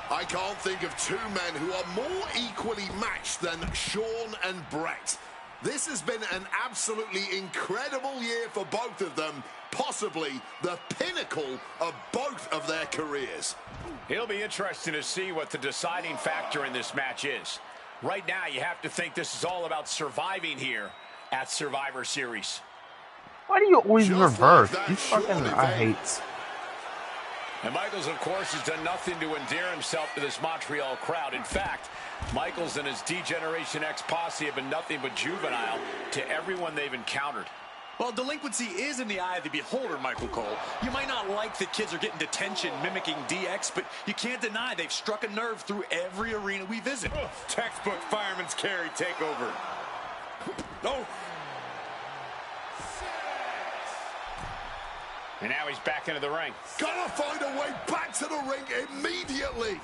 I can't think of two men who are more equally matched than Shawn and Brett. This has been an absolutely incredible year for both of them, possibly the pinnacle of both of their careers. It'll be interesting to see what the deciding factor in this match is. Right now, you have to think this is all about surviving here at Survivor Series. Why do you always Just reverse? like that You fucking, short I hate. event. And Michaels, of course, has done nothing to endear himself to this Montreal crowd. In fact, Michaels and his D-Generation X posse have been nothing but juvenile to everyone they've encountered. Well, delinquency is in the eye of the beholder, Michael Cole. You might not like that kids are getting detention mimicking DX, but you can't deny they've struck a nerve through every arena we visit. Textbook fireman's carry takeover. Oh. And now he's back into the ring. Gotta find a way back to the ring immediately.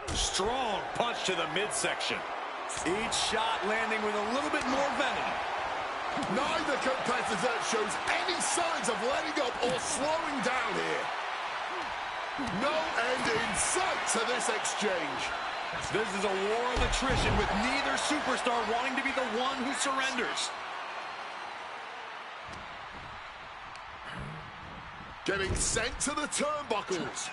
Strong punch to the midsection. Each shot landing with a little bit more venom. Neither competitor shows any signs of letting up or slowing down here. No end in sight to this exchange. This is a war of attrition with neither superstar wanting to be the one who surrenders. Getting sent to the turnbuckles.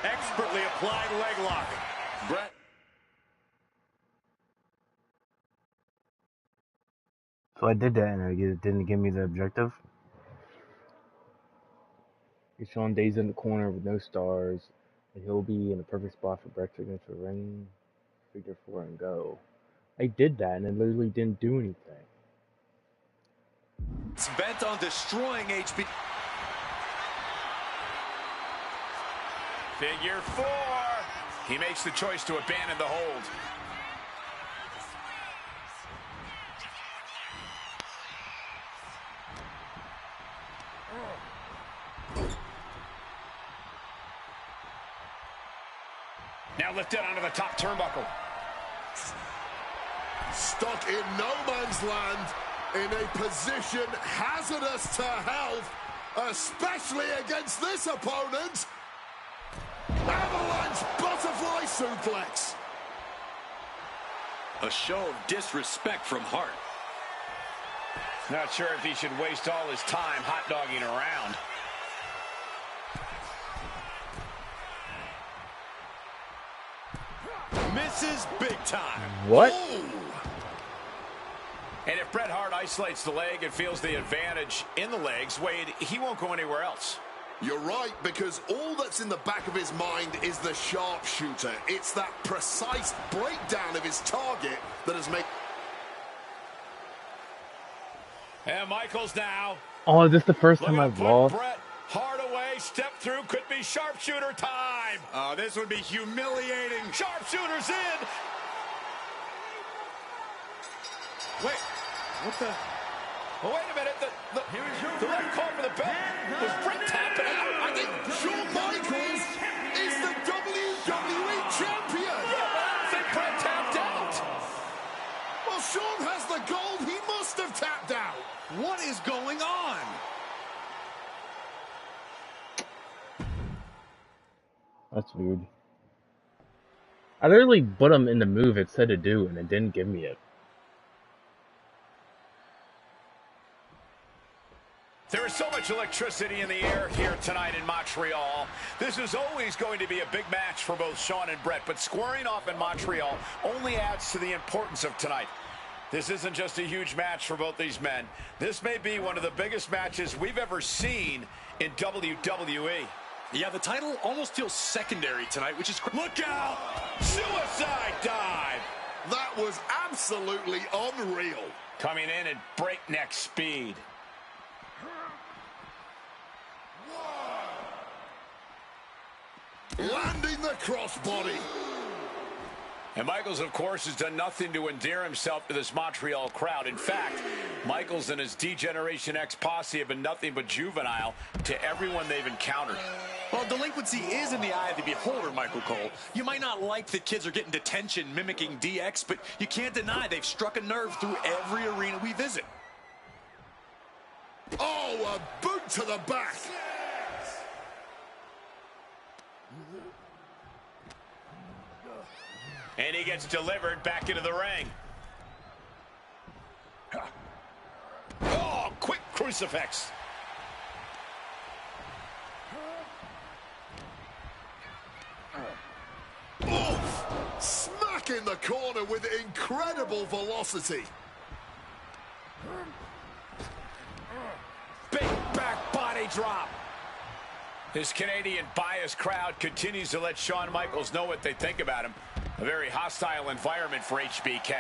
Expertly applied leg lock. Brett. So I did that and it didn't give me the objective. He's showing Days in the corner with no stars, and he'll be in the perfect spot for Brett to get to the ring, figure 4 and go. I did that and it literally didn't do anything. It's bent on destroying HB. Figure 4. He makes the choice to abandon the hold. Now lifted onto the top turnbuckle. Stuck in no man's land, in a position hazardous to health, especially against this opponent. Avalanche butterfly suplex. A show of disrespect from Hart. Not sure if he should waste all his time hot-dogging around. Misses big time. What? Ooh. And if Bret Hart isolates the leg and feels the advantage in the legs, Wade, he won't go anywhere else. You're right, because all that's in the back of his mind is the sharpshooter. It's that precise breakdown of his target that has made... And Michaels now. Oh, is this the first time Looking I've to put lost? Bret Hart away, step through, could be sharpshooter time. Oh, this would be humiliating. Sharpshooter's in. Wait, what the? Well, wait a minute. The ref call for the bell. Was Bret tapping out? I think Shawn Michaels is the WWE champion. Yeah, I think Bret tapped out. Well, Shawn has the gold. He must have tapped out. What is going on? That's weird. I literally put him in the move it said to do, and it didn't give me it. There is so much electricity in the air here tonight in Montreal. This is always going to be a big match for both Shawn and Bret, but squaring off in Montreal only adds to the importance of tonight. This isn't just a huge match for both these men. This may be one of the biggest matches we've ever seen in WWE. Yeah, the title almost feels secondary tonight, which is... Look out! Suicide dive! That was absolutely unreal. Coming in at breakneck speed. Landing the crossbody. And Michaels, of course, has done nothing to endear himself to this Montreal crowd. In fact, Michaels and his D-Generation X posse have been nothing but juvenile to everyone they've encountered. Well, delinquency is in the eye of the beholder, Michael Cole. You might not like that kids are getting detention mimicking DX, but you can't deny they've struck a nerve through every arena we visit. Oh, a boot to the back. And he gets delivered back into the ring. Oh, quick crucifix. Oof! Smack in the corner with incredible velocity. Big back body drop. This Canadian biased crowd continues to let Shawn Michaels know what they think about him. A very hostile environment for HBK.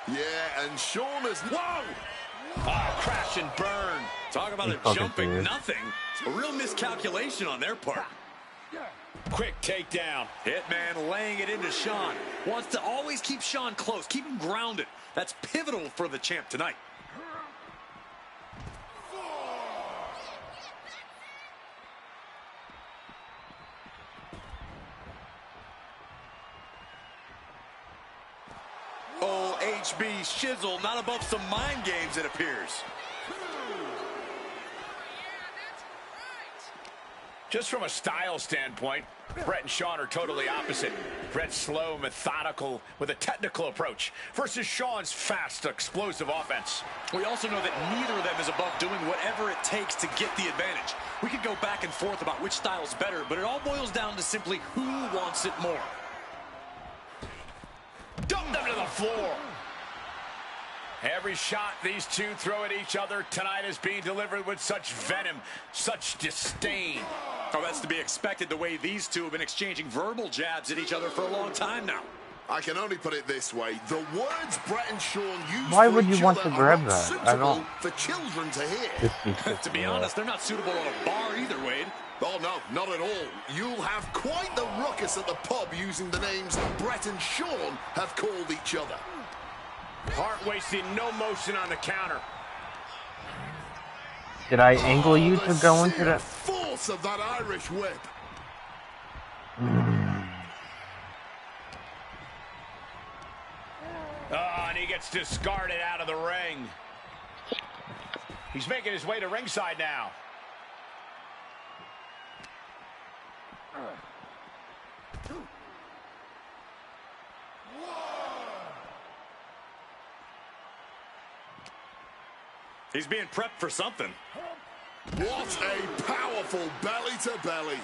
Yeah, and Shawn is... Whoa! Oh, crash and burn. Talk about a jumping nothing. A real miscalculation on their part. Quick takedown. Hitman laying it into Shawn. Wants to always keep Shawn close, keep him grounded. That's pivotal for the champ tonight. Oh, HB Shizzle, not above some mind games, it appears. Just from a style standpoint, Bret and Shawn are totally opposite. Bret's slow, methodical, with a technical approach versus Shawn's fast, explosive offense. We also know that neither of them is above doing whatever it takes to get the advantage. We could go back and forth about which style's better, but it all boils down to simply who wants it more. Dumped them to the floor. Every shot these two throw at each other tonight is being delivered with such venom, such disdain. Oh, that's to be expected the way these two have been exchanging verbal jabs at each other for a long time now. I can only put it this way. The words Bret and Shawn use Why for would each you want other to grab are that? not I don't... for children to hear. To be honest, they're not suitable at a bar either, Wade. Oh, no, not at all. You'll have quite the ruckus at the pub using the names Bret and Shawn have called each other. Hart wasting no motion on the counter. Did I angle you to go into that? Force of that Irish whip. Oh, and he gets discarded out of the ring. He's making his way to ringside now. He's being prepped for something. What a powerful belly-to-belly.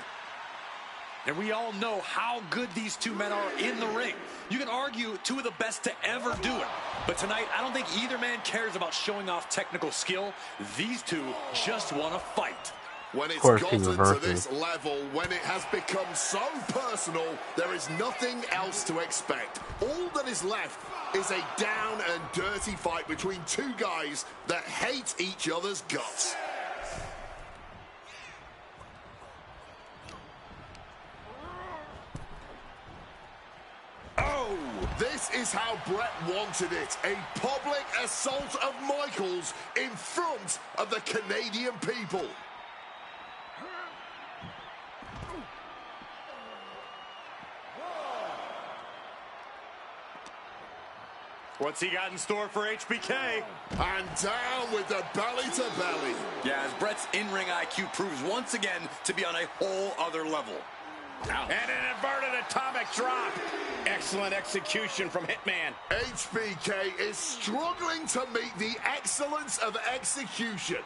And we all know how good these two men are in the ring. You can argue two of the best to ever do it. But tonight, I don't think either man cares about showing off technical skill. These two just want to fight. When it's gotten to this level, when it has become so personal, there is nothing else to expect. All that is left is a down and dirty fight between two guys that hate each other's guts. Oh, this is how Bret wanted it. A public assault of Michaels in front of the Canadian people. What's he got in store for HBK? And down with the belly-to-belly. Yeah, as Bret's in-ring IQ proves once again to be on a whole other level. Ow. And an inverted atomic drop. Excellent execution from Hitman. HBK is struggling to meet the excellence of execution.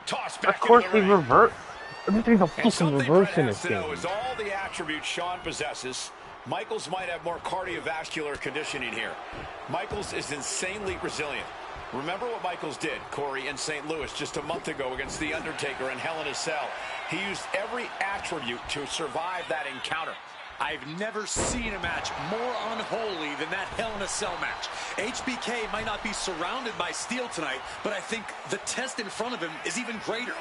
Toss back. Of course into the we ring. revert. Everything's a fucking Something reverse Bret in has this to know game. is all the attributes Shawn possesses. Michaels might have more cardiovascular conditioning here. Michaels is insanely resilient. Remember what Michaels did, Corey, in St. Louis just a month ago against The Undertaker in Hell in a Cell. He used every attribute to survive that encounter. I've never seen a match more unholy than that Hell in a Cell match. HBK might not be surrounded by steel tonight, but I think the test in front of him is even greater.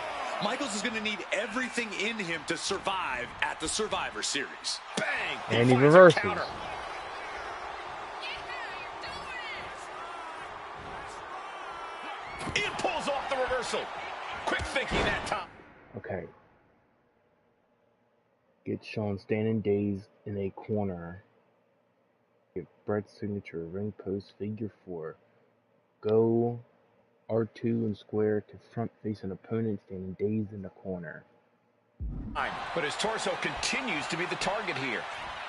Michaels is going to need everything in him to survive at the Survivor Series. Bang! And he reverses. He pulls off the reversal. Quick thinking that time. Okay. Get Sean standing dazed in a corner. Get Brett's signature ring post figure 4. Go R2 and square to front face an opponent standing dazed in the corner. But his torso continues to be the target here.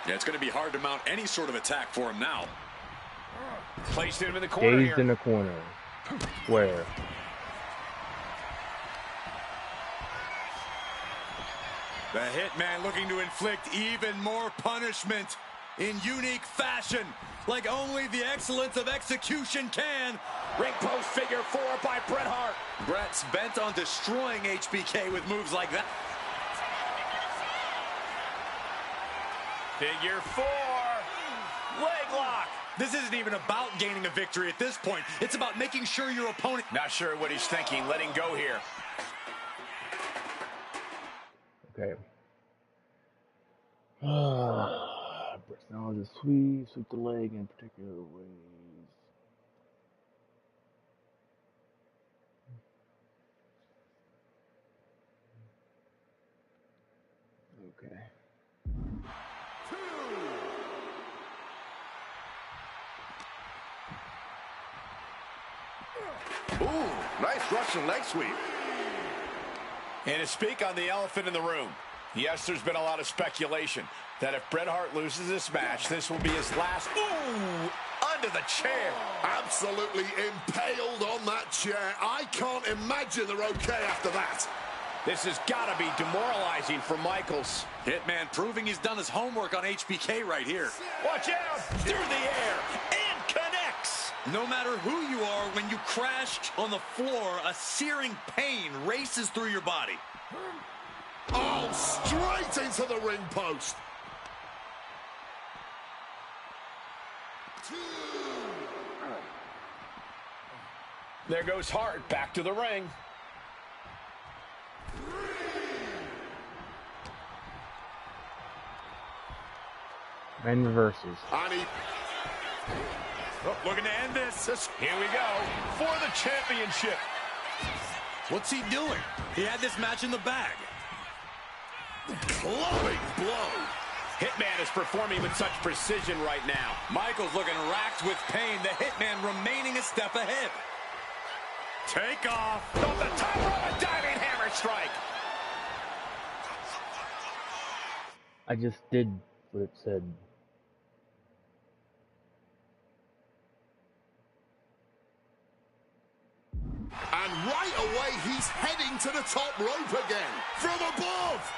Yeah, it's going to be hard to mount any sort of attack for him now. Placed him in the corner Dazed here. in the corner. Square. The Hitman looking to inflict even more punishment in unique fashion, like only the excellence of execution can. Ring post figure 4 by Bret Hart. Bret's bent on destroying HBK with moves like that. Figure 4. Leg lock. This isn't even about gaining a victory at this point. It's about making sure your opponent... Not sure what he's thinking. Letting go here. Okay. Brett's now just sweep the leg in particular ways. Okay. Ooh, nice Russian leg sweep. And to speak on the elephant in the room, yes, there's been a lot of speculation that if Bret Hart loses this match, this will be his last. Ooh, under the chair. Absolutely impaled on that chair. I can't imagine they're okay after that. This has got to be demoralizing for Michaels. Hitman proving he's done his homework on HBK right here. Watch out! Through the air and connects. No matter who you are, when you crash on the floor, a searing pain races through your body. Oh, straight into the ring post. There goes Hart back to the ring. And reverses. And he... Oh, looking to end this. Here we go for the championship. What's he doing? He had this match in the bag. Clubbing blow. Hitman is performing with such precision right now. Michaels looking racked with pain. The Hitman remaining a step ahead. Take off. Off the top rope, a diving hammer strike. I just did what it said. And right away, he's heading to the top rope again. From above.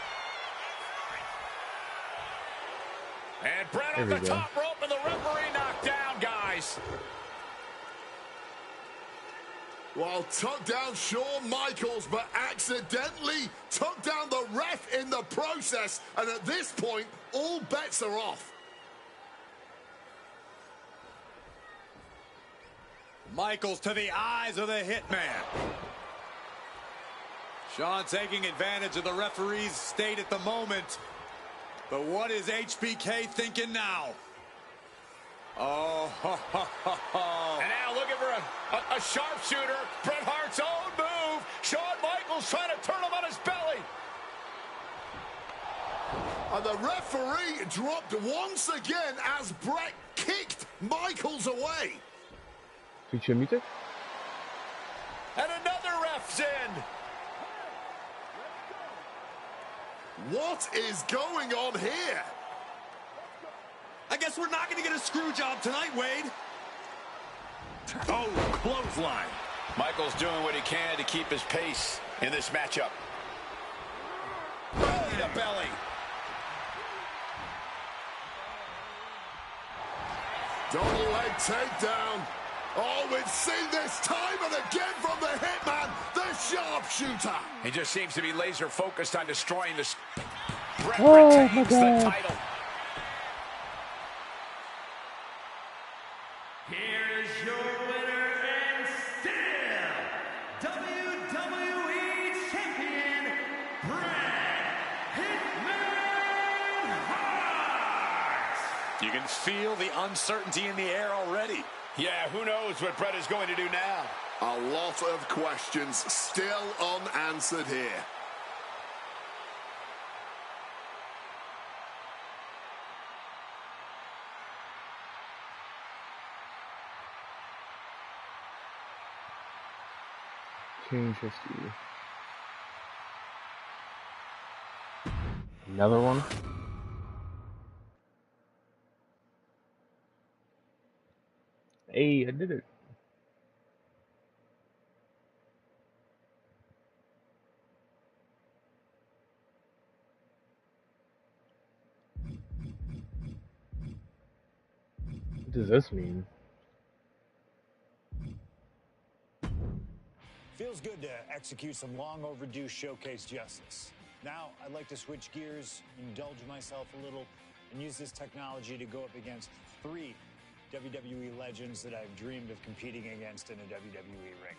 And Bret on the top rope and the referee knocked down, guys. Well, took down Shawn Michaels, but accidentally took down the ref in the process. And at this point, all bets are off. Michaels to the eyes of the Hitman. Shawn taking advantage of the referee's state at the moment. But what is HBK thinking now? Oh, And now looking for a sharpshooter. Bret Hart's own move. Shawn Michaels trying to turn him on his belly. And the referee dropped once again as Bret kicked Michaels away. Feature music? And another ref's in. What is going on here? I guess we're not going to get a screw job tonight, Wade. Oh, clothesline. Michaels doing what he can to keep his pace in this matchup. Belly to belly. Double leg takedown. Oh, we've seen this time and again from the Hitman, the sharpshooter. He just seems to be laser focused on destroying this. Bret Oh, retains the title. Here is your winner and still WWE Champion, Bret Hitman Hart. You can feel the uncertainty in the air already. Yeah, who knows what Bret is going to do now? A lot of questions still unanswered here. Change history. Another one. Hey, I did it. What does this mean? Feels good to execute some long overdue showcase justice. Now, I'd like to switch gears, indulge myself a little, and use this technology to go up against 3 WWE legends that I've dreamed of competing against in a WWE ring.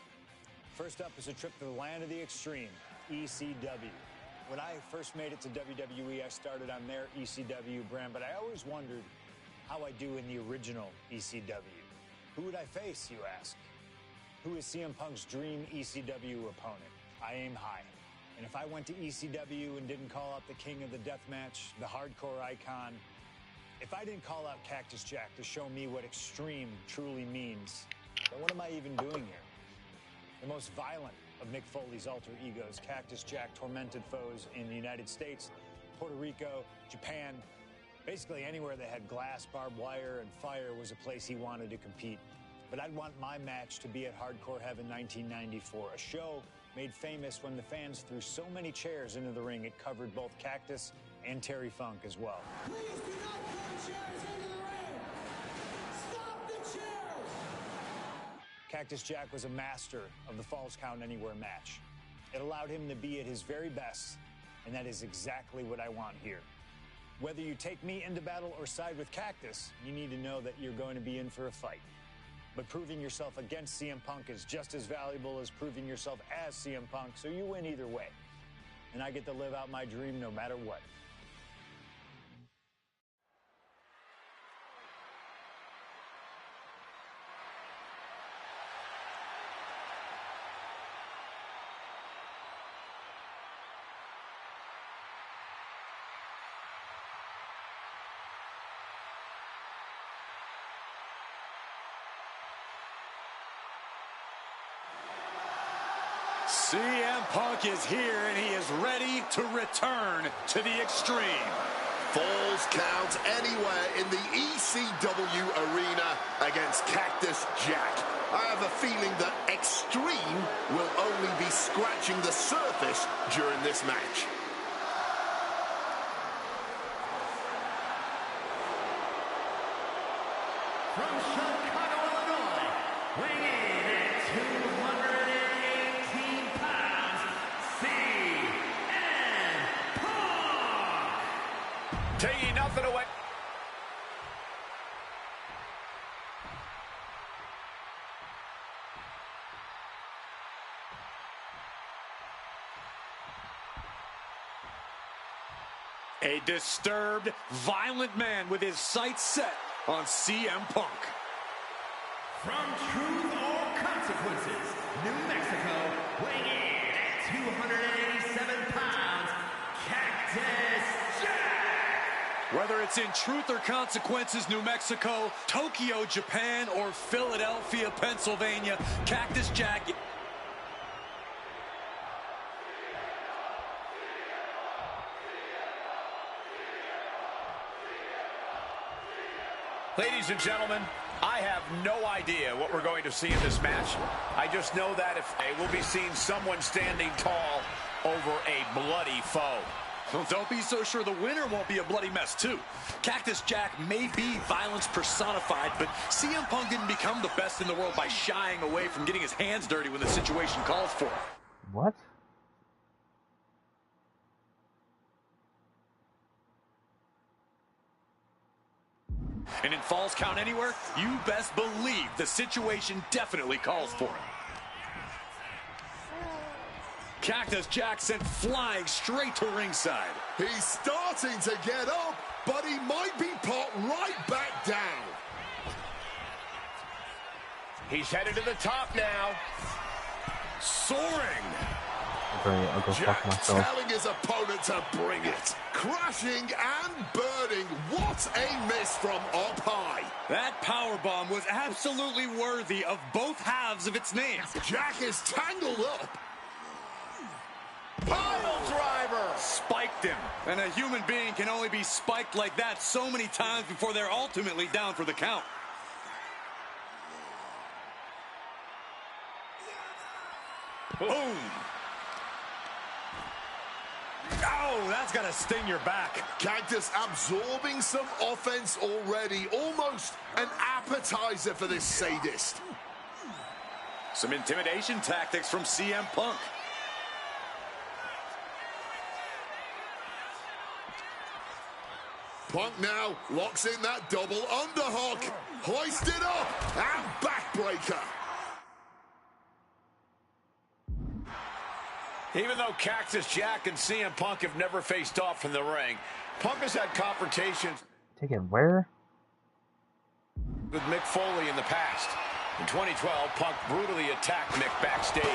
First up is a trip to the land of the extreme, ECW. When I first made it to WWE, I started on their ECW brand, but I always wondered how I do in the original ECW. Who would I face, you ask? Who is CM Punk's dream ECW opponent? I aim high. And if I went to ECW and didn't call out the king of the deathmatch, the hardcore icon, if I didn't call out Cactus Jack to show me what extreme truly means, then what am I even doing here? The most violent of Mick Foley's alter egos, Cactus Jack tormented foes in the United States, Puerto Rico, Japan, basically anywhere that had glass, barbed wire, and fire was a place he wanted to compete. But I'd want my match to be at Hardcore Heaven 1994, a show made famous when the fans threw so many chairs into the ring it covered both Cactus and Terry Funk as well. Please do not throw chairs into the ring! Stop the chairs! Cactus Jack was a master of the Falls Count Anywhere match. It allowed him to be at his very best, and that is exactly what I want here. Whether you take me into battle or side with Cactus, you need to know that you're going to be in for a fight. But proving yourself against CM Punk is just as valuable as proving yourself as CM Punk, so you win either way. And I get to live out my dream no matter what. CM Punk is here, and he is ready to return to the extreme. Falls Count Anywhere in the ECW arena against Cactus Jack. I have a feeling that extreme will only be scratching the surface during this match. From Chicago, Illinois, weighing in at 218 pounds, CM Punk! Taking nothing away. A disturbed, violent man with his sights set on CM Punk. From Truth or Consequences, New Mexico, weighing in at 287 pounds, Cactus Jack! Whether it's in Truth or Consequences, New Mexico, Tokyo, Japan, or Philadelphia, Pennsylvania, Cactus Jack. Ladies and gentlemen, I have no idea what we're going to see in this match. I just know that if we'll be seeing someone standing tall over a bloody foe. Well, don't be so sure the winner won't be a bloody mess, too. Cactus Jack may be violence personified, but CM Punk didn't become the best in the world by shying away from getting his hands dirty when the situation calls for it. What? And in Falls Count Anywhere, you best believe the situation definitely calls for it. Cactus Jack sent flying straight to ringside. He's starting to get up, but he might be put right back down. He's headed to the top now. Soaring. I'll go Jack fuck myself. telling his opponent to bring it. Crashing and burning. What a miss from up high. That powerbomb was absolutely worthy of both halves of its name. Jack is tangled up. Pile driver. Spiked him. And a human being can only be spiked like that so many times before they're ultimately down for the count. Boom. Oh, that's gonna sting your back. Cactus absorbing some offense already. Almost an appetizer for this sadist. Some intimidation tactics from CM Punk. Punk now locks in that double underhook. Hoisted up and backbreaker. Even though Cactus Jack and CM Punk have never faced off in the ring, Punk has had confrontations Take it where? with Mick Foley in the past. In 2012, Punk brutally attacked Mick backstage.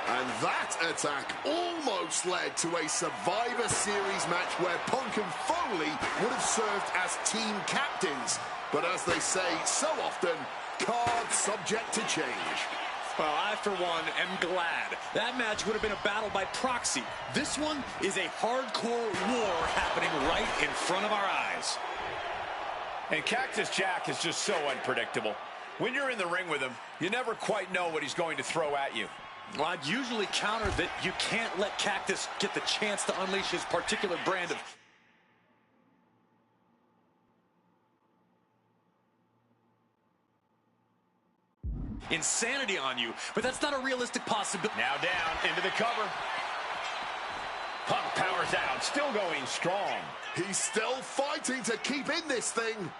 And that attack almost led to a Survivor Series match where Punk and Foley would have served as team captains. But as they say so often, cards subject to change. Well, I, for one, am glad. That match would have been a battle by proxy. This one is a hardcore war happening right in front of our eyes. And Cactus Jack is just so unpredictable. When you're in the ring with him, you never quite know what he's going to throw at you. Well, I'd usually counter that you can't let Cactus get the chance to unleash his particular brand of insanity on you, but that's not a realistic possibility. Now down into the cover. Punk powers out, still going strong. He's still fighting to keep in this thing.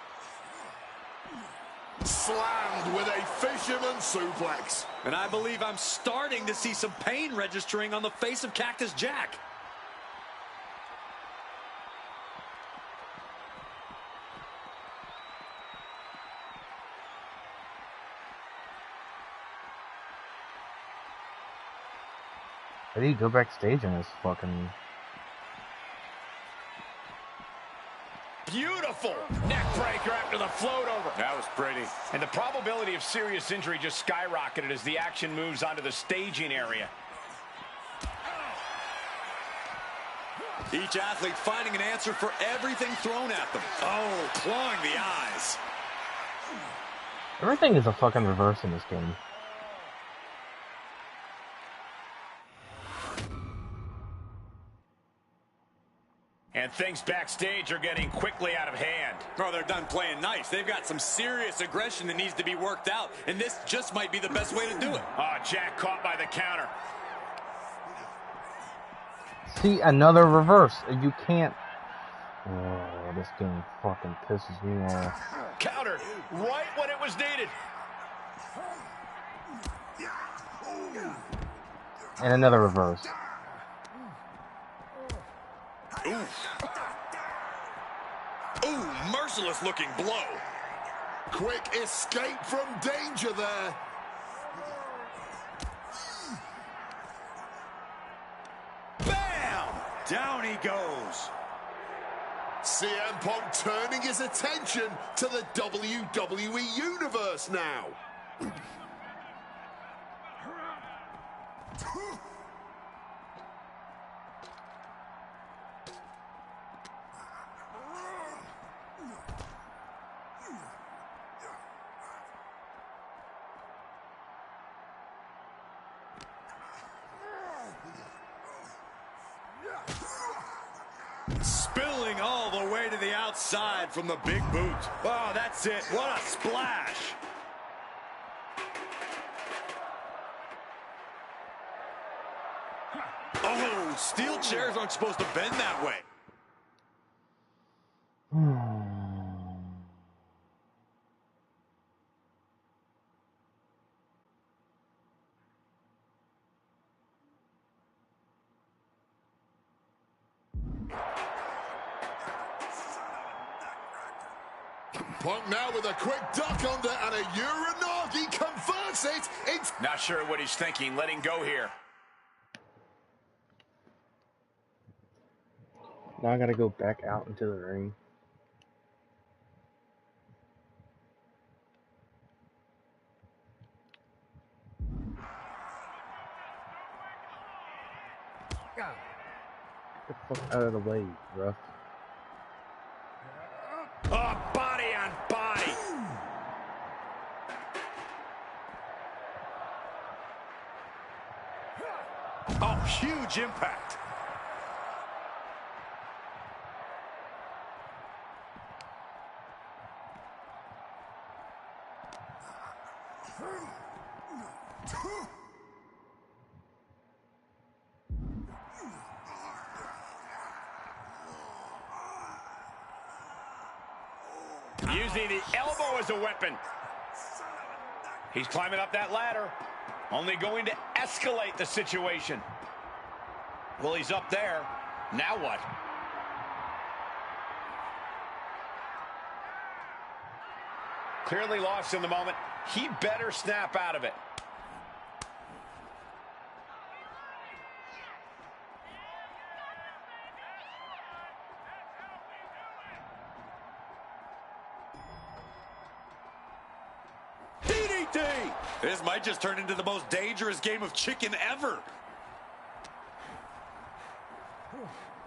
Slammed with a fisherman suplex. And I believe I'm starting to see some pain registering on the face of Cactus Jack. How do you go backstage in this fucking... Beautiful neck breaker after the float over. That was pretty. And the probability of serious injury just skyrocketed as the action moves onto the staging area. Each athlete finding an answer for everything thrown at them. Oh, clawing the eyes. Everything is a fucking reverse in this game. And things backstage are getting quickly out of hand. Oh, they're done playing nice. They've got some serious aggression that needs to be worked out, and this just might be the best way to do it. Oh, Jack caught by the counter. See, another reverse. You can't... Oh, this game fucking pisses me off. Counter right when it was needed. And another reverse. Ooh, merciless looking blow. Quick escape from danger there. Bam! Down he goes. CM Punk turning his attention to the WWE Universe now. Spilling all the way to the outside from the big boot. Oh, that's it. What a splash. Oh, steel chairs aren't supposed to bend that way. Punk now with a quick duck under and a Uranagi converts it into... Not sure what he's thinking, letting go here. Now I gotta go back out into the ring. Get the fuck out of the way, rough. Oh, body on body. Oh, huge impact. Using the elbow as a weapon. He's climbing up that ladder. Only going to escalate the situation. Well, he's up there. Now what? Clearly lost in the moment. He better snap out of it. DDT! This might just turn into the most dangerous game of chicken ever.